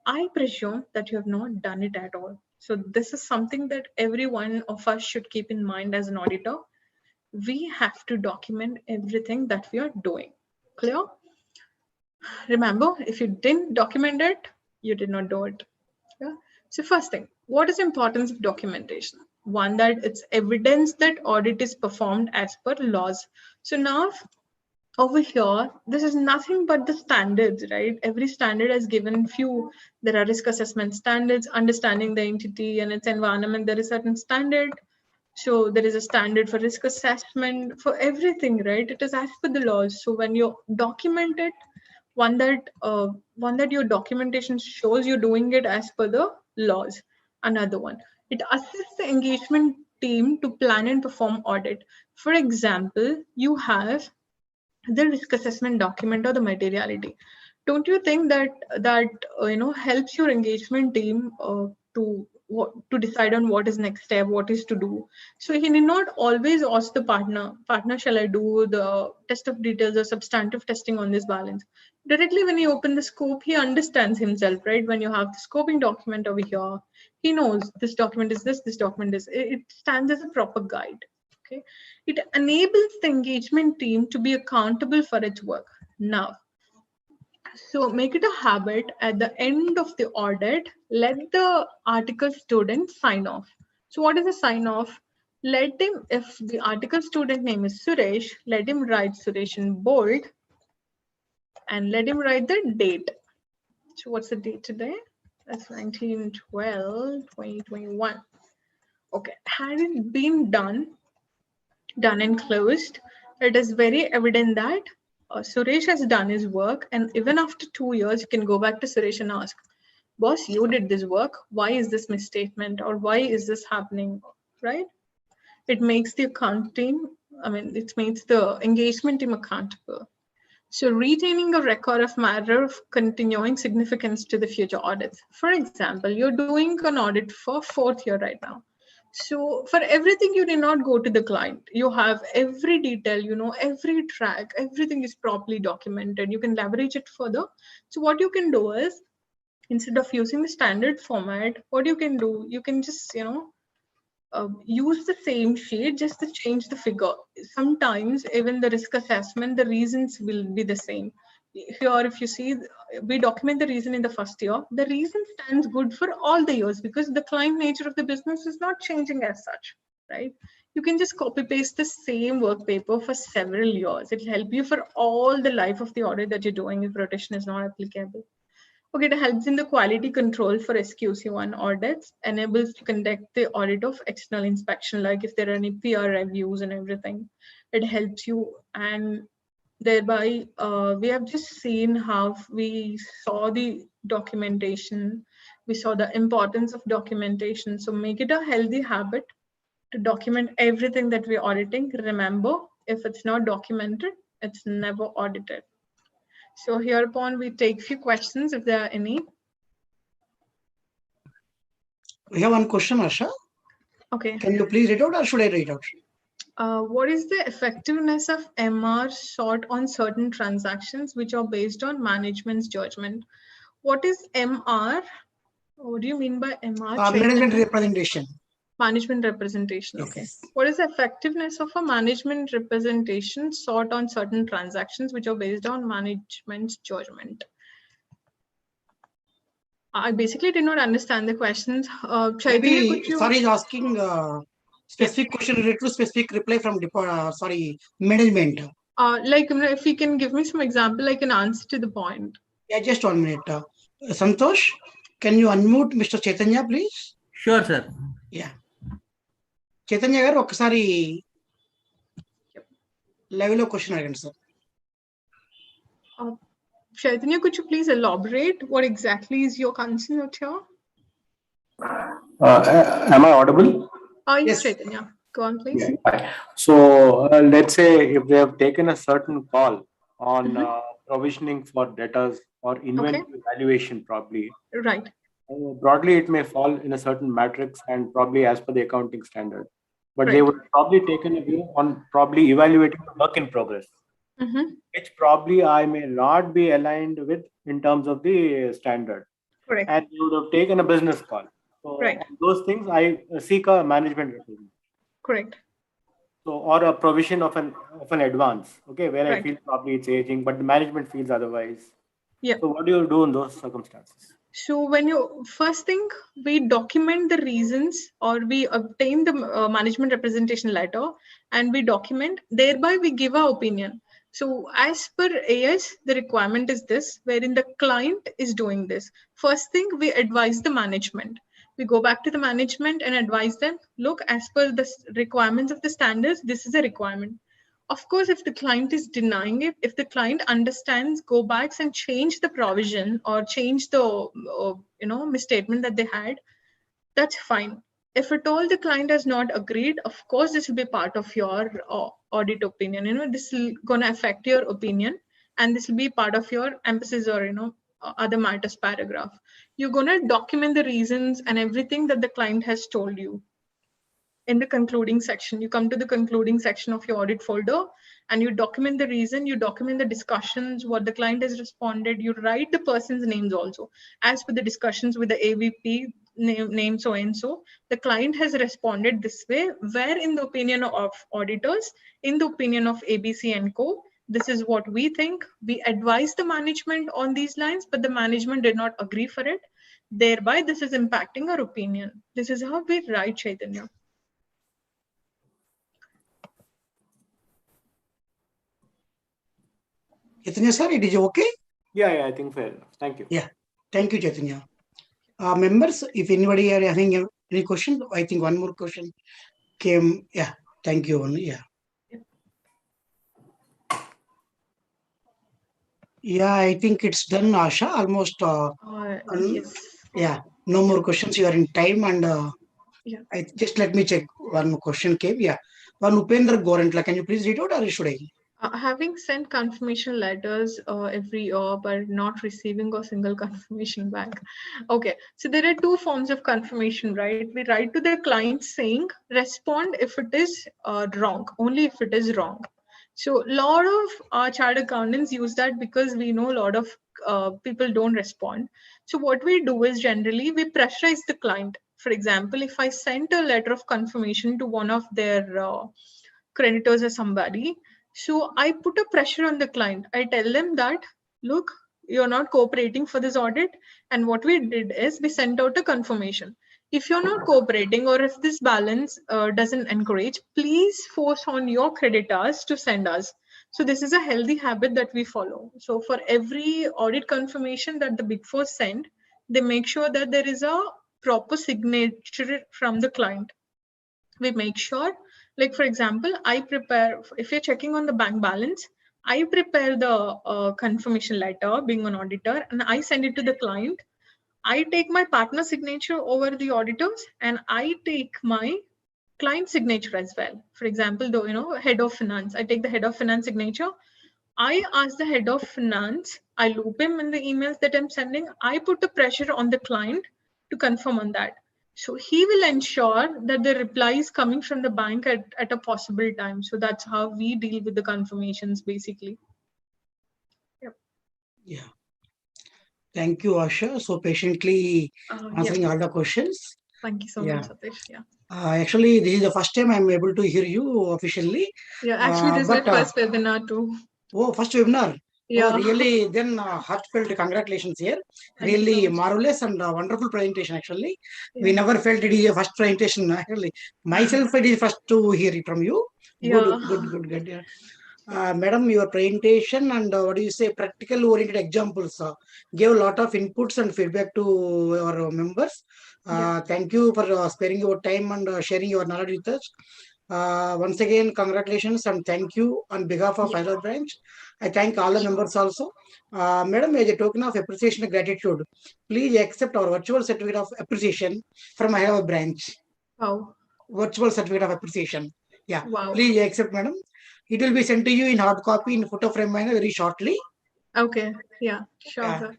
I presume that you have not done it at all. So this is something that every one of us should keep in mind as an auditor. We have to document everything that we are doing. Clear? Remember, if you didn't document it, you did not do it. Yeah. So first thing, what is the importance of documentation? One, that it's evidence that audit is performed as per laws. So now over here, this is nothing but the standards, right? Every standard has given few. There are risk assessment standards, understanding the entity and its environment. There is certain standard. So there is a standard for risk assessment for everything, right? It is as per the laws. So when you document it, one that your documentation shows you're doing it as per the laws. Another one, it assists the engagement team to plan and perform audit. For example, you have the risk assessment document or the materiality. Don't you think that helps your engagement team to decide on what is next step, what is to do? So he need not always ask the partner, shall I do the test of details or substantive testing on this balance? Directly when you open the scope, he understands himself, right? When you have the scoping document over here, he knows this document is this document is, it stands as a proper guide. Okay. It enables the engagement team to be accountable for its work. Now, so make it a habit at the end of the audit, let the article student sign off. So what is a sign off? Let him, if the article student name is Suresh, let him write Suresh in bold and let him write the date. So what's the date today? That's 19/12/2021. Okay, had it been done and closed, it is very evident that Suresh has done his work, and even after 2 years, you can go back to Suresh and ask, boss, you did this work. Why is this misstatement or why is this happening, right? It makes the account team, it makes the engagement team accountable. So retaining a record of matter of continuing significance to the future audits. For example, you're doing an audit for 4th year right now. So for everything, you did not go to the client. You have every detail, every track, everything is properly documented. You can leverage it further. So what you can do is, instead of using the standard format, what you can do, you can just, use the same sheet just to change the figure. Sometimes even the risk assessment, the reasons will be the same. Here, if you see, we document the reason in the first year. The reason stands good for all the years because the client nature of the business is not changing as such, right? You can just copy paste the same work paper for several years. It'll help you for all the life of the audit that you're doing if rotation is not applicable. Okay, it helps in the quality control for SQC1 audits, enables to conduct the audit of external inspection, like if there are any peer reviews and everything. It helps you, and thereby we have just seen how we saw the documentation. We saw the importance of documentation. So make it a healthy habit to document everything that we're auditing. Remember, if it's not documented, it's never audited. So hereupon we take few questions if there are any. We have one question, Asha. Okay. Can you please read out or should I read out? What is the effectiveness of MR sought on certain transactions which are based on management's judgment? What is MR? What do you mean by MR? Management representation. Management representation. Okay. Yes. What is the effectiveness of a management representation sought on certain transactions which are based on management's judgment? I basically did not understand the questions. Chaitanya, could you? Sorry, is asking specific question related to specific reply from management. Like if you can give me some example, I can answer to the point. Yeah, just 1 minute. Santosh, can you unmute Mr. Chaitanya, please? Sure, sir. Yeah. Chaitanya garu, ఒకసారి level of question again, sir. Chaitanya, could you please elaborate what exactly is your concern out here? Am I audible? Yes, Yes. Chaitanya. Go on, please. Yeah. Fine. So let's say if they have taken a certain call on provisioning for debtors or inventory valuation, probably Right. broadly it may fall in a certain matrix and probably as per the accounting standard. But they Right. would probably taken a view on probably evaluating the work in progress, which probably I may not be aligned with in terms of the standard. Correct. And you would have taken a business call. So Right. on those things, I seek a management representative. Correct. So or a provision of an advance, okay, where I Right. feel probably it's aging, but the management feels otherwise. Yeah. So what do you do in those circumstances? So when you first thing, we document the reasons or we obtain the management representation letter and we document, thereby we give our opinion. So as per AS, the requirement is this, wherein the client is doing this. First thing, we advise the management. We go back to the management and advise them, look, as per the requirements of the standards, this is a requirement. Of course, if the client is denying it, if the client understands, go back and change the provision or change the misstatement that they had, that's fine. If at all the client has not agreed, of course this will be part of your audit opinion. This will gonna affect your opinion, and this will be part of your emphasis or other matters paragraph. You're gonna document the reasons and everything that the client has told you. In the concluding section, you come to the concluding section of your audit folder and you document the reason, you document the discussions, what the client has responded, you write the person's names also. As per the discussions with the AVP, name so and so, the client has responded this way, where in the opinion of auditors, in the opinion of ABC and Co, this is what we think. We advise the management on these lines, but the management did not agree for it. Thereby, this is impacting our opinion. This is how we write, Chaitanya. Chaitanya sir, it is okay? Yeah, I think fair enough. Thank you. Yeah. Thank you, Chaitanya. Members, if anybody are having any question, I think one more question came. Yeah. Thank you. Yeah. Yeah, I think it's done, Asha. Almost. Yes. Yeah. No more questions. You are in time, and Yeah. just let me check. One question came. Yeah. One Upendra Gorentla. Can you please read out, or should I? Having sent confirmation letters every year, but not receiving a single confirmation back. Okay, so there are two forms of confirmation, right? We write to the client saying, respond if it is wrong, only if it is wrong. So a lot of chartered accountants use that because we know a lot of people don't respond. So what we do is generally we pressurize the client. For example, if I sent a letter of confirmation to one of their creditors or somebody, so I put a pressure on the client. I tell them that, look, you're not cooperating for this audit. And what we did is we sent out a confirmation. If you're not cooperating or if this balance doesn't encourage, please force on your creditors to send us. So this is a healthy habit that we follow. So for every audit confirmation that the Big Four send, they make sure that there is a proper signature from the client. We make sure, like for example, I prepare, if you're checking on the bank balance, I prepare the confirmation letter being an auditor and I send it to the client. I take my partner signature over the auditors and I take my client signature as well. For example, the head of finance, I take the head of finance signature. I ask the head of finance, I loop him in the emails that I'm sending. I put the pressure on the client to confirm on that. So he will ensure that the reply is coming from the bank at a possible time. So that's how we deal with the confirmations basically. Yep. Yeah. Thank you, Asha. So patiently answering all the questions. Thank you so much, Satish. Yeah. Actually, this is the first time I'm able to hear you officially. Yeah, actually, this is my first webinar too. Oh, first webinar. Yeah. Oh, really, then heartfelt congratulations here. Really marvelous and wonderful presentation, actually. Yeah. We never felt it is a first presentation, actually. Myself, it is first to hear it from you. Good. Yeah. Madam, your presentation and what do you say, practical oriented examples gave a lot of inputs and feedback to our members. Thank you for sparing your time and sharing your knowledge with us. Once again, congratulations and thank you on behalf of Hyderabad branch. I thank all the members also. Madam, as a token of appreciation and gratitude, please accept our virtual certificate of appreciation from Hyderabad branch. Wow. Virtual certificate of appreciation. Yeah, Wow. please accept, madam. It will be sent to you in hard copy in photo frame manner very shortly. Okay. Yeah, sure, sir.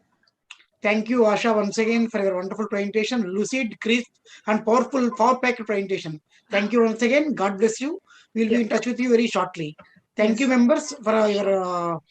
Thank you, Asha, once again for your wonderful presentation, lucid, crisp, and powerful, power-packed presentation. Thank you once again. God bless you. We'll be in touch with you very shortly. Thank you, members, for your